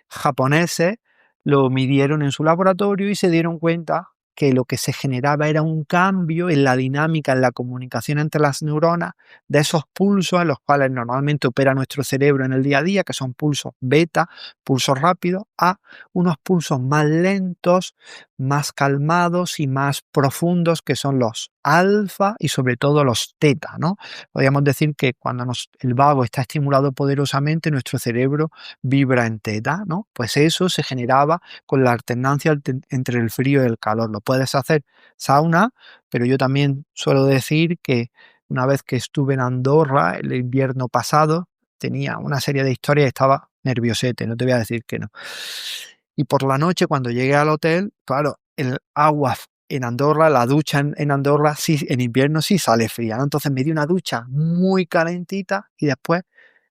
japoneses lo midieron en su laboratorio y se dieron cuenta que lo que se generaba era un cambio en la dinámica, en la comunicación entre las neuronas, de esos pulsos en los cuales normalmente opera nuestro cerebro en el día a día, que son pulsos beta, pulsos rápidos, a unos pulsos más lentos, más calmados y más profundos, que son los alfa y sobre todo los teta, ¿no? Podríamos decir que cuando el vago está estimulado poderosamente, nuestro cerebro vibra en teta, ¿no? Pues eso se generaba con la alternancia entre el frío y el calor. Lo puedes hacer sauna, pero yo también suelo decir que una vez que estuve en Andorra el invierno pasado, tenía una serie de historias y estaba nerviosete, no te voy a decir que no. Y por la noche, cuando llegué al hotel, claro, el agua en Andorra, la ducha en Andorra, sí, en invierno sí sale fría, ¿no? Entonces me di una ducha muy calentita y después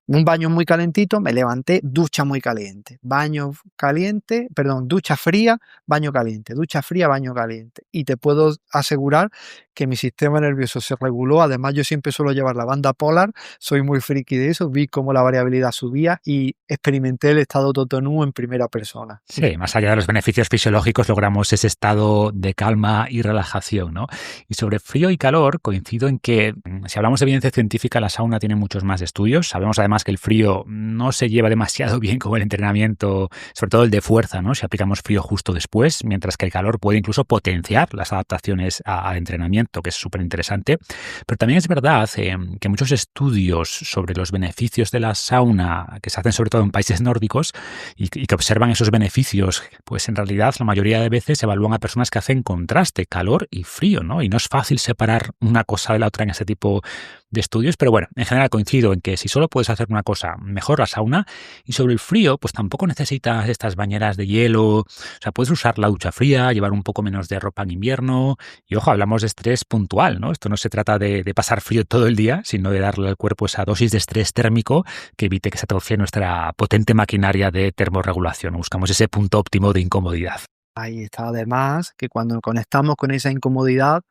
un baño muy calentito, me levanté, ducha muy caliente, baño caliente, perdón, ducha fría, baño caliente, ducha fría, baño caliente. Y te puedo asegurar que mi sistema nervioso se reguló. Además, yo siempre suelo llevar la banda polar, soy muy friki de eso, vi cómo la variabilidad subía y experimenté el estado totonú en primera persona. Sí, más allá de los beneficios fisiológicos, logramos ese estado de calma y relajación, ¿no? Y sobre frío y calor, coincido en que, si hablamos de evidencia científica, la sauna tiene muchos más estudios. Sabemos además que el frío no se lleva demasiado bien con el entrenamiento, sobre todo el de fuerza, ¿no? Si aplicamos frío justo después, mientras que el calor puede incluso potenciar las adaptaciones al entrenamiento, que es súper interesante. Pero también es verdad que muchos estudios sobre los beneficios de la sauna, que se hacen sobre todo en países nórdicos y que observan esos beneficios, pues en realidad la mayoría de veces evalúan a personas que hacen contraste, calor y frío, ¿no? Y no es fácil separar una cosa de la otra en ese tipo de estudios, pero bueno, en general coincido en que si solo puedes hacer una cosa, mejor la sauna. Y sobre el frío, pues tampoco necesitas estas bañeras de hielo, o sea, puedes usar la ducha fría, llevar un poco menos de ropa en invierno. Y ojo, hablamos de estrés puntual, ¿no? Esto no se trata de pasar frío todo el día, sino de darle al cuerpo esa dosis de estrés térmico que evite que se atrofie nuestra potente maquinaria de termorregulación. Buscamos ese punto óptimo de incomodidad. Ahí está, además, que cuando conectamos con esa incomodidad,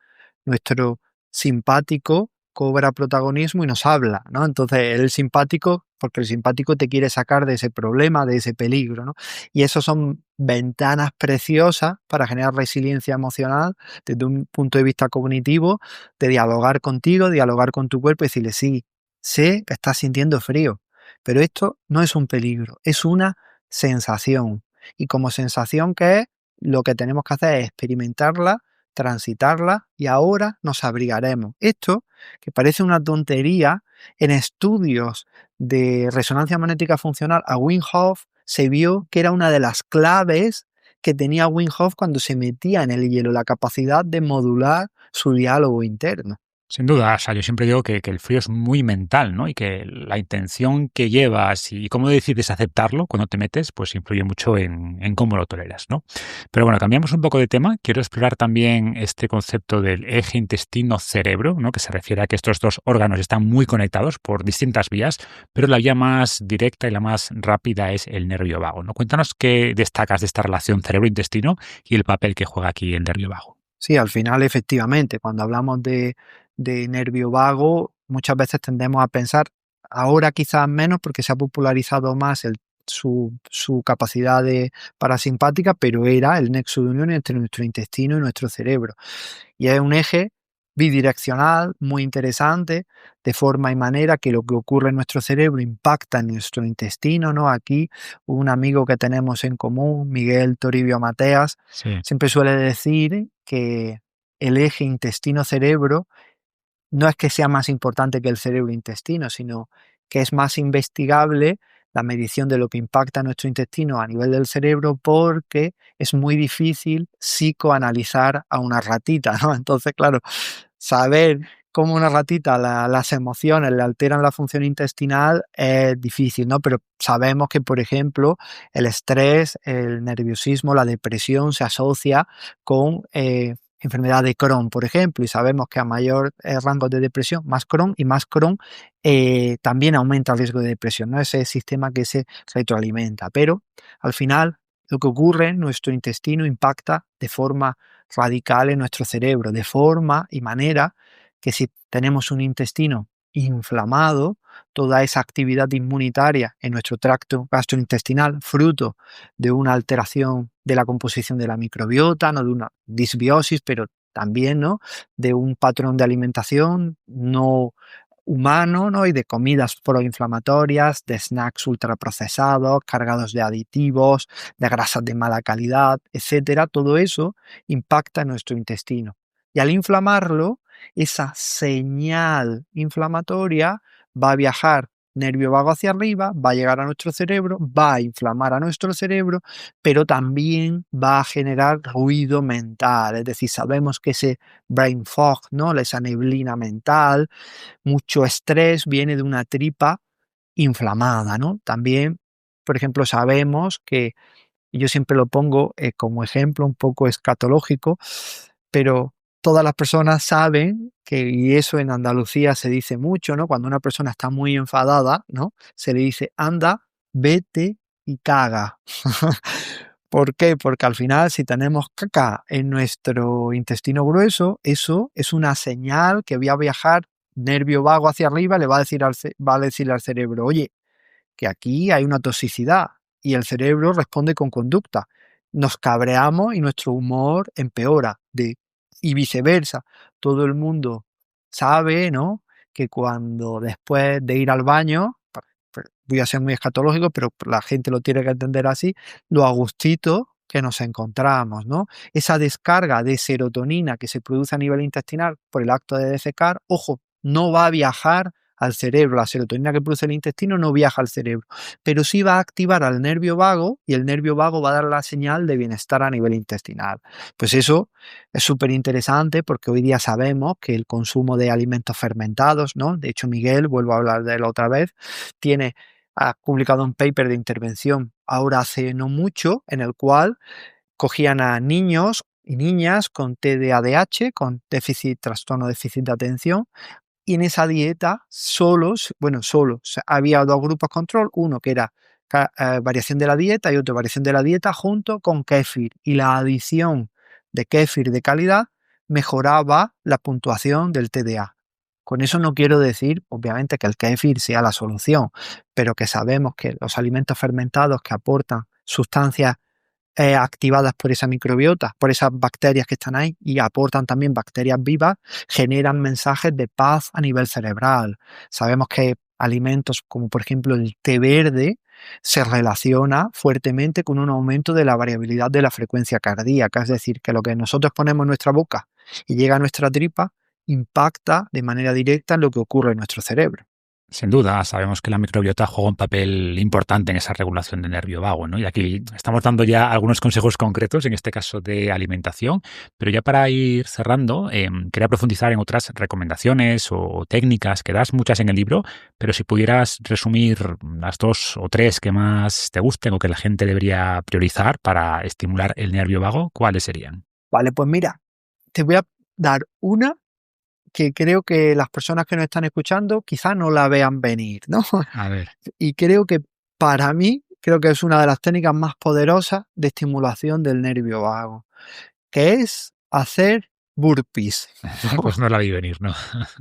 nuestro simpático cobra protagonismo y nos habla, ¿no? Entonces, el simpático, porque el simpático te quiere sacar de ese problema, de ese peligro, ¿no? Y eso son ventanas preciosas para generar resiliencia emocional desde un punto de vista cognitivo, de dialogar contigo, dialogar con tu cuerpo y decirle, sí, sé que estás sintiendo frío, pero esto no es un peligro, es una sensación. Y como sensación que es, lo que tenemos que hacer es experimentarla, transitarla y ahora nos abrigaremos. Esto, que parece una tontería, en estudios de resonancia magnética funcional a Wim Hof se vio que era una de las claves que tenía Wim Hof cuando se metía en el hielo, la capacidad de modular su diálogo interno. Sin duda, o sea, yo siempre digo que el frío es muy mental, ¿no? Y que la intención que llevas y cómo decides aceptarlo cuando te metes, pues influye mucho en cómo lo toleras, ¿no? Pero bueno, cambiamos un poco de tema. Quiero explorar también este concepto del eje intestino-cerebro, ¿no? Que se refiere a que estos dos órganos están muy conectados por distintas vías, pero la vía más directa y la más rápida es el nervio vago, ¿no? Cuéntanos qué destacas de esta relación cerebro-intestino y el papel que juega aquí el nervio vago. Sí, al final, efectivamente, cuando hablamos de nervio vago, muchas veces tendemos a pensar ahora quizás menos porque se ha popularizado más su capacidad parasimpática, pero era el nexo de unión entre nuestro intestino y nuestro cerebro. Y es un eje bidireccional muy interesante, de forma y manera que lo que ocurre en nuestro cerebro impacta en nuestro intestino, ¿no? Aquí un amigo que tenemos en común, Miguel Toribio Mateas, Sí. siempre suele decir que el eje intestino-cerebro no es que sea más importante que el cerebro-intestino, sino que es más investigable la medición de lo que impacta nuestro intestino a nivel del cerebro porque es muy difícil psicoanalizar a una ratita, ¿no? Entonces, claro, saber cómo una ratita las emociones le alteran la función intestinal es difícil, ¿no? Pero sabemos que, por ejemplo, el estrés, el nerviosismo, la depresión se asocia con enfermedad de Crohn, por ejemplo, y sabemos que a mayor rango de depresión, más Crohn, y más Crohn también aumenta el riesgo de depresión, ¿no? Ese sistema que se retroalimenta. Pero al final, lo que ocurre en nuestro intestino impacta de forma radical en nuestro cerebro, de forma y manera que si tenemos un intestino inflamado, toda esa actividad inmunitaria en nuestro tracto gastrointestinal, fruto de una alteración de la composición de la microbiota, no de una disbiosis, pero también, ¿no?, de un patrón de alimentación no humano, ¿no?, y de comidas proinflamatorias, de snacks ultraprocesados, cargados de aditivos, de grasas de mala calidad, etcétera. Todo eso impacta en nuestro intestino. Y al inflamarlo, esa señal inflamatoria va a viajar nervio vago hacia arriba, va a llegar a nuestro cerebro, va a inflamar a nuestro cerebro, pero también va a generar ruido mental. Es decir, sabemos que ese brain fog, ¿no?, esa neblina mental, mucho estrés viene de una tripa inflamada, ¿no? También, por ejemplo, sabemos que, y yo siempre lo pongo como ejemplo un poco escatológico, pero todas las personas saben que, y eso en Andalucía se dice mucho, ¿no? Cuando una persona está muy enfadada, ¿no?, se le dice, anda, vete y caga. ¿Por qué? Porque al final, si tenemos caca en nuestro intestino grueso, eso es una señal que va a viajar nervio vago hacia arriba, le va a decir va a decirle al cerebro, oye, que aquí hay una toxicidad, y el cerebro responde con conducta. Nos cabreamos y nuestro humor empeora, y viceversa. Todo el mundo sabe, ¿no?, que cuando después de ir al baño, voy a ser muy escatológico, pero la gente lo tiene que entender así, lo a gustito que nos encontramos, ¿no? Esa descarga de serotonina que se produce a nivel intestinal por el acto de defecar, ojo, no va a viajar al cerebro. La serotonina que produce el intestino no viaja al cerebro, pero sí va a activar al nervio vago, y el nervio vago va a dar la señal de bienestar a nivel intestinal. Pues eso es súper interesante porque hoy día sabemos que el consumo de alimentos fermentados, ¿no? De hecho, Miguel, vuelvo a hablar de él otra vez, ha publicado un paper de intervención ahora hace no mucho, en el cual cogían a niños y niñas con TDAH, con trastorno déficit de atención, y en esa dieta había dos grupos control, uno que era variación de la dieta y otro variación de la dieta junto con kéfir, y la adición de kéfir de calidad mejoraba la puntuación del TDA. Con eso no quiero decir, obviamente, que el kéfir sea la solución, pero que sabemos que los alimentos fermentados que aportan sustancias activadas por esa microbiota, por esas bacterias que están ahí, y aportan también bacterias vivas, generan mensajes de paz a nivel cerebral. Sabemos que alimentos como por ejemplo el té verde se relaciona fuertemente con un aumento de la variabilidad de la frecuencia cardíaca, es decir, que lo que nosotros ponemos en nuestra boca y llega a nuestra tripa impacta de manera directa en lo que ocurre en nuestro cerebro. Sin duda, sabemos que la microbiota juega un papel importante en esa regulación del nervio vago, ¿no? Y aquí estamos dando ya algunos consejos concretos, en este caso de alimentación, pero ya para ir cerrando, quería profundizar en otras recomendaciones o técnicas que das, muchas en el libro, pero si pudieras resumir las 2 o 3 que más te gusten o que la gente debería priorizar para estimular el nervio vago, ¿cuáles serían? Vale, pues mira, te voy a dar una que creo que las personas que nos están escuchando quizá no la vean venir, ¿no? A ver. Y creo que para mí, creo que es una de las técnicas más poderosas de estimulación del nervio vago, que es hacer burpees. Pues no la vi venir, ¿no?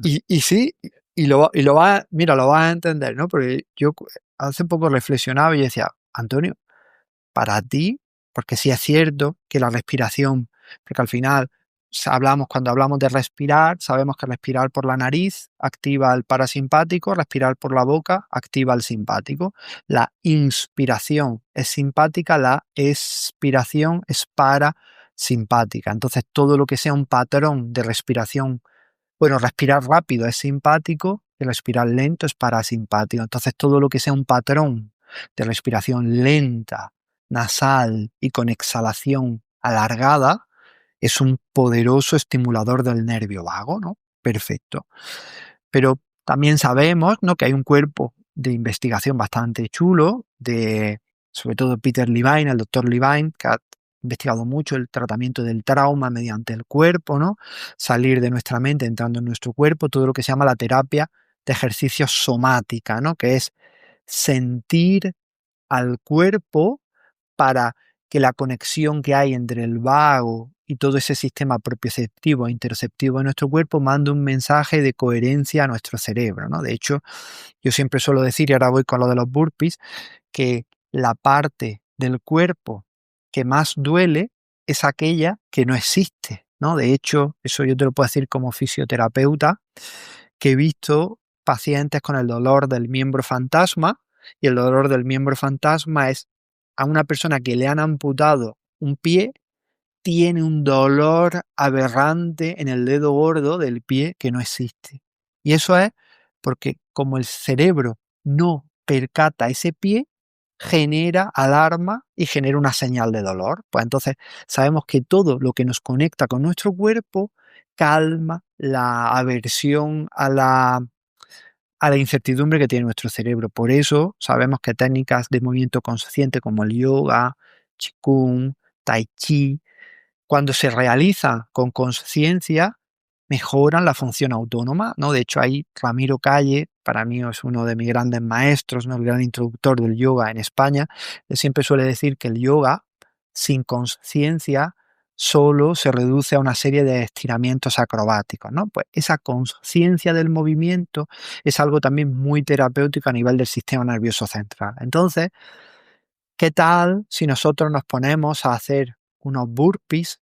Y sí, mira, lo vas a entender, ¿no? Porque yo hace poco reflexionaba y decía, Antonio, para ti, porque sí es cierto que la respiración, porque al final cuando hablamos de respirar, sabemos que respirar por la nariz activa el parasimpático, respirar por la boca activa el simpático. La inspiración es simpática, la expiración es parasimpática. Entonces, todo lo que sea un patrón de respiración, bueno, respirar rápido es simpático y respirar lento es parasimpático. Entonces, todo lo que sea un patrón de respiración lenta, nasal y con exhalación alargada es un poderoso estimulador del nervio vago, ¿no? Perfecto. Pero también sabemos, ¿no?, que hay un cuerpo de investigación bastante chulo, sobre todo Peter Levine, el doctor Levine, que ha investigado mucho el tratamiento del trauma mediante el cuerpo, ¿no? Salir de nuestra mente entrando en nuestro cuerpo, todo lo que se llama la terapia de ejercicio somática, ¿no? Que es sentir al cuerpo para que la conexión que hay entre el vago y todo ese sistema propioceptivo e interoceptivo de nuestro cuerpo mande un mensaje de coherencia a nuestro cerebro, ¿no? De hecho, yo siempre suelo decir, y ahora voy con lo de los burpees, que la parte del cuerpo que más duele es aquella que no existe, ¿no? De hecho, eso yo te lo puedo decir como fisioterapeuta, que he visto pacientes con el dolor del miembro fantasma, y el dolor del miembro fantasma es a una persona que le han amputado un pie, tiene un dolor aberrante en el dedo gordo del pie que no existe. Y eso es porque como el cerebro no percata ese pie, genera alarma y genera una señal de dolor. Pues entonces sabemos que todo lo que nos conecta con nuestro cuerpo calma la aversión a la incertidumbre que tiene nuestro cerebro. Por eso sabemos que técnicas de movimiento consciente como el yoga, Qigong, Tai Chi, cuando se realizan con conciencia, mejoran la función autónoma, ¿no? De hecho, ahí Ramiro Calle, para mí es uno de mis grandes maestros, ¿no?, el gran introductor del yoga en España. Él siempre suele decir que el yoga sin conciencia solo se reduce a una serie de estiramientos acrobáticos, ¿no? Pues esa conciencia del movimiento es algo también muy terapéutico a nivel del sistema nervioso central. Entonces, ¿qué tal si nosotros nos ponemos a hacer unos burpees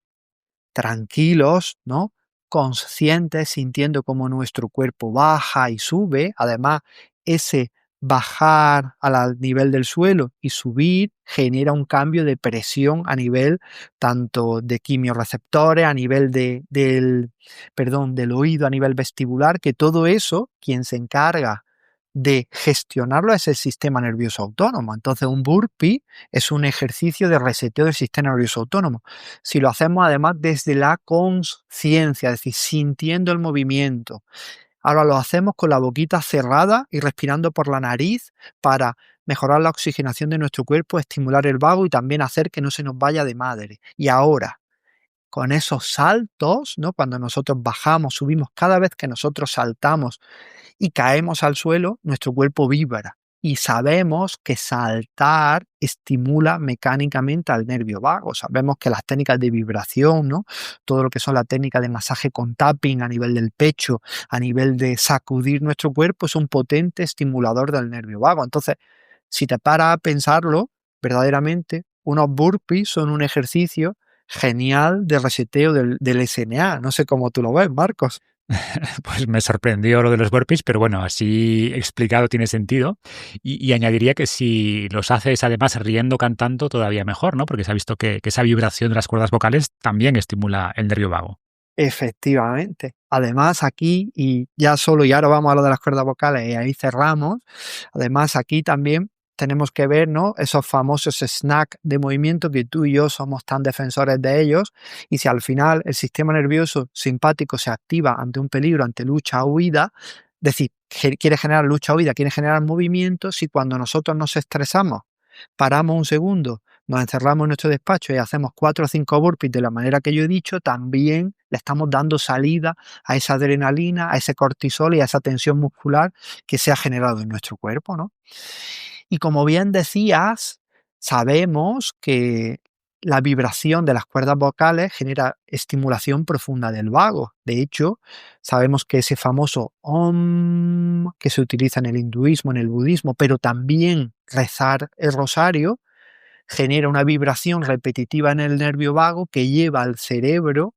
tranquilos, ¿no? Conscientes, sintiendo cómo nuestro cuerpo baja y sube? Además, ese bajar al nivel del suelo y subir genera un cambio de presión a nivel tanto de quimiorreceptores, a nivel del oído, a nivel vestibular, que todo eso, quien se encarga de gestionarlo es el sistema nervioso autónomo. Entonces, un burpee es un ejercicio de reseteo del sistema nervioso autónomo. Si lo hacemos además desde la conciencia, es decir, sintiendo el movimiento. Ahora lo hacemos con la boquita cerrada y respirando por la nariz para mejorar la oxigenación de nuestro cuerpo, estimular el vago y también hacer que no se nos vaya de madre. Y ahora, con esos saltos, ¿no?, cuando nosotros bajamos, subimos, cada vez que nosotros saltamos y caemos al suelo, nuestro cuerpo vibra. Y sabemos que saltar estimula mecánicamente al nervio vago. Sabemos que las técnicas de vibración, ¿no?, todo lo que son las técnicas de masaje con tapping a nivel del pecho, a nivel de sacudir nuestro cuerpo, es un potente estimulador del nervio vago. Entonces, si te paras a pensarlo, verdaderamente, unos burpees son un ejercicio genial de reseteo del SMA. No sé cómo tú lo ves, Marcos. Pues me sorprendió lo de los burpees, pero bueno, así explicado tiene sentido. Y añadiría que si los haces además riendo, cantando, todavía mejor, ¿no? Porque se ha visto que esa vibración de las cuerdas vocales también estimula el nervio vago. Efectivamente. Además, aquí, y ahora vamos a lo de las cuerdas vocales y ahí cerramos. Además, aquí también tenemos que ver, ¿no?, esos famosos snacks de movimiento que tú y yo somos tan defensores de ellos. Y si al final el sistema nervioso simpático se activa ante un peligro, ante lucha o huida, es decir, quiere generar lucha o huida, quiere generar movimiento, si cuando nosotros nos estresamos paramos un segundo, nos encerramos en nuestro despacho y hacemos 4 o 5 burpees de la manera que yo he dicho, también le estamos dando salida a esa adrenalina, a ese cortisol y a esa tensión muscular que se ha generado en nuestro cuerpo, ¿no? Y como bien decías, sabemos que la vibración de las cuerdas vocales genera estimulación profunda del vago. De hecho, sabemos que ese famoso Om que se utiliza en el hinduismo, en el budismo, pero también rezar el rosario, genera una vibración repetitiva en el nervio vago que lleva al cerebro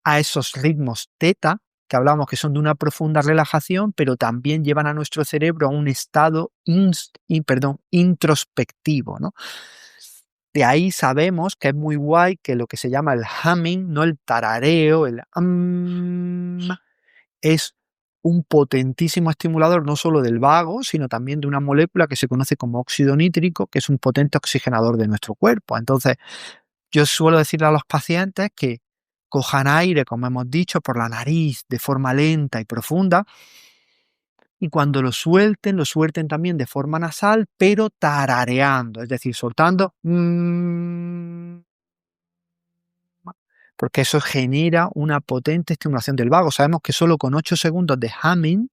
a esos ritmos teta, que hablamos que son de una profunda relajación, pero también llevan a nuestro cerebro a un estado introspectivo, ¿no? De ahí sabemos que es muy guay que lo que se llama el humming, no el tarareo, es un potentísimo estimulador no solo del vago, sino también de una molécula que se conoce como óxido nítrico, que es un potente oxigenador de nuestro cuerpo. Entonces, yo suelo decirle a los pacientes que cojan aire, como hemos dicho, por la nariz de forma lenta y profunda, y cuando lo suelten también de forma nasal, pero tarareando, es decir, soltando, porque eso genera una potente estimulación del vago. Sabemos que solo con 8 segundos de humming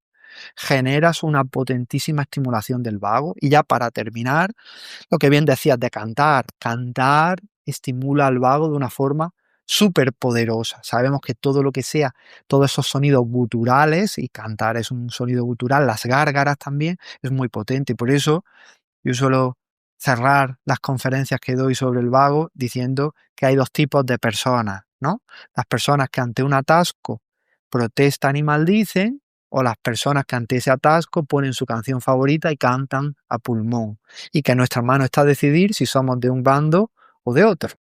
generas una potentísima estimulación del vago. Y ya para terminar, lo que bien decías de cantar. Cantar estimula al vago de una forma súper poderosa. Sabemos que todo lo que sea, todos esos sonidos guturales, y cantar es un sonido gutural, las gárgaras también, es muy potente. Por eso yo suelo cerrar las conferencias que doy sobre el vago diciendo que hay dos tipos de personas, ¿no? Las personas que ante un atasco protestan y maldicen, o las personas que ante ese atasco ponen su canción favorita y cantan a pulmón. Y que en nuestra mano está decidir si somos de un bando o de otro.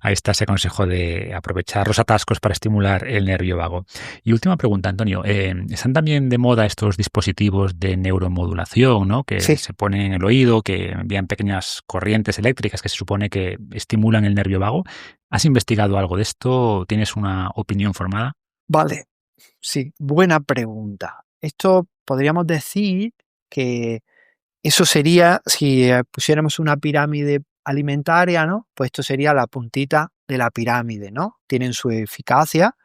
Ahí está ese consejo de aprovechar los atascos para estimular el nervio vago. Y última pregunta, Antonio. ¿Están también de moda estos dispositivos de neuromodulación, ¿no? Que Sí, se ponen en el oído, que envían pequeñas corrientes eléctricas que se supone que estimulan el nervio vago? ¿Has investigado algo de esto? ¿Tienes una opinión formada? vale. Sí, buena pregunta. Esto podríamos decir que eso sería, si pusiéramos una pirámide alimentaria, ¿no? Pues esto sería la puntita de la pirámide, ¿no? Tienen su eficacia,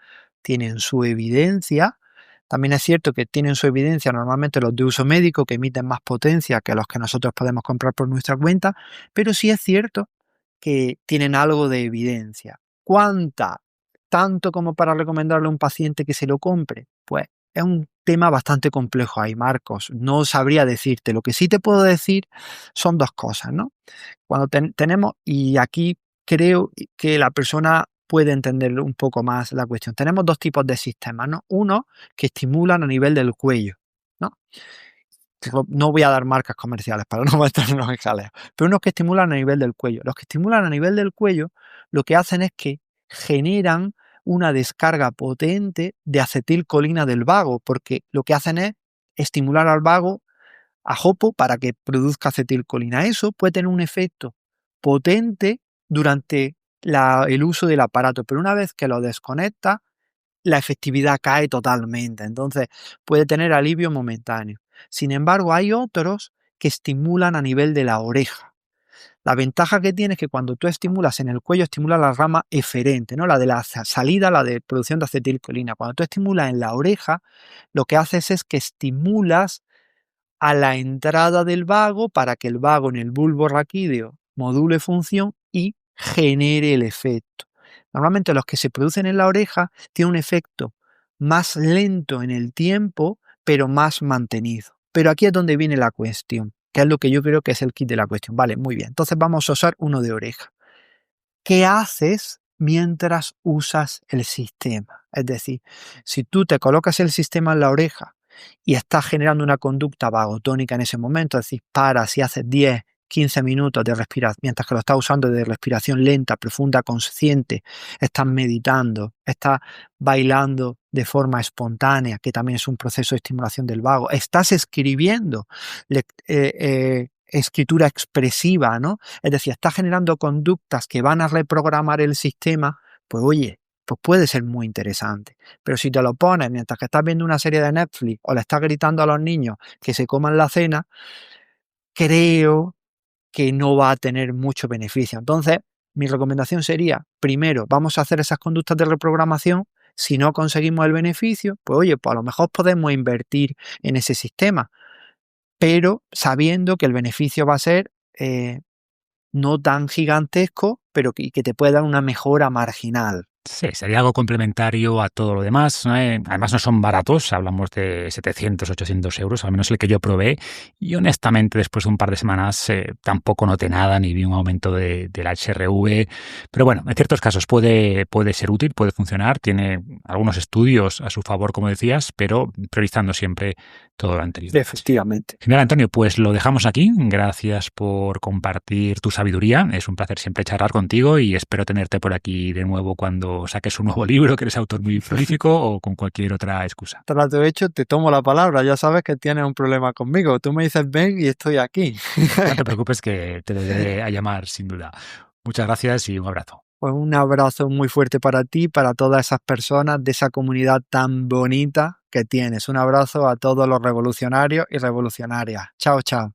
tienen su evidencia. También es cierto que tienen su evidencia normalmente los de uso médico, que emiten más potencia que los que nosotros podemos comprar por nuestra cuenta, pero sí es cierto que tienen algo de evidencia. ¿Cuánta? Tanto como para recomendarle a un paciente que se lo compre. Pues es un tema bastante complejo ahí, Marcos. No sabría decirte. Lo que sí te puedo decir son dos cosas, ¿no? Cuando tenemos, y aquí creo que la persona puede entender un poco más la cuestión. Tenemos dos tipos de sistemas, ¿no? Uno que estimulan a nivel del cuello, ¿no? No voy a dar marcas comerciales para no meternos en jaleo, pero unos que estimulan a nivel del cuello. Los que estimulan a nivel del cuello lo que hacen es que generan una descarga potente de acetilcolina del vago, porque lo que hacen es estimular al vago a jopo para que produzca acetilcolina. Eso puede tener un efecto potente durante el uso del aparato, pero una vez que lo desconecta, la efectividad cae totalmente. Entonces puede tener alivio momentáneo. Sin embargo, hay otros que estimulan a nivel de la oreja. La ventaja que tiene es que cuando tú estimulas en el cuello, estimula la rama eferente, ¿no? La de la salida, la de producción de acetilcolina. Cuando tú estimulas en la oreja, lo que haces es que estimulas a la entrada del vago para que el vago en el bulbo raquídeo module función y genere el efecto. Normalmente los que se producen en la oreja tienen un efecto más lento en el tiempo, pero más mantenido. Pero aquí es donde viene la cuestión, que es lo que yo creo que es el kit de la cuestión. Vale, muy bien. Entonces vamos a usar uno de oreja. ¿Qué haces mientras usas el sistema? Es decir, si tú te colocas el sistema en la oreja y estás generando una conducta vagotónica en ese momento, es decir, paras y haces 10, 15 minutos de respiración, mientras que lo estás usando de respiración lenta, profunda, consciente, estás meditando, estás bailando de forma espontánea, que también es un proceso de estimulación del vago, estás escribiendo, escritura expresiva, ¿no? Es decir, estás generando conductas que van a reprogramar el sistema, pues oye, pues puede ser muy interesante. Pero si te lo pones mientras que estás viendo una serie de Netflix o le estás gritando a los niños que se coman la cena, creo que no va a tener mucho beneficio. Entonces, mi recomendación sería, primero, vamos a hacer esas conductas de reprogramación. Si no conseguimos el beneficio, pues oye, pues a lo mejor podemos invertir en ese sistema, pero sabiendo que el beneficio va a ser no tan gigantesco, pero que te puede dar una mejora marginal. Sí, sería algo complementario a todo lo demás, ¿no? Además no son baratos, hablamos de 700, 800 euros, al menos el que yo probé, y honestamente después de un par de semanas tampoco noté nada, ni vi un aumento del HRV, pero bueno, en ciertos casos puede ser útil, puede funcionar, tiene algunos estudios a su favor, como decías, pero priorizando siempre todo lo anterior. Efectivamente. Genial, Antonio, pues lo dejamos aquí. Gracias por compartir tu sabiduría. Es un placer siempre charlar contigo y espero tenerte por aquí de nuevo cuando saques un nuevo libro, que eres autor muy prolífico, o con cualquier otra excusa. Trato hecho, te tomo la palabra. Ya sabes que tienes un problema conmigo. Tú me dices ven y estoy aquí. No te preocupes que te deberé a llamar sin duda. Muchas gracias y un abrazo. Pues un abrazo muy fuerte para ti, para todas esas personas de esa comunidad tan bonita que tienes. Un abrazo a todos los revolucionarios y revolucionarias. Chao, chao.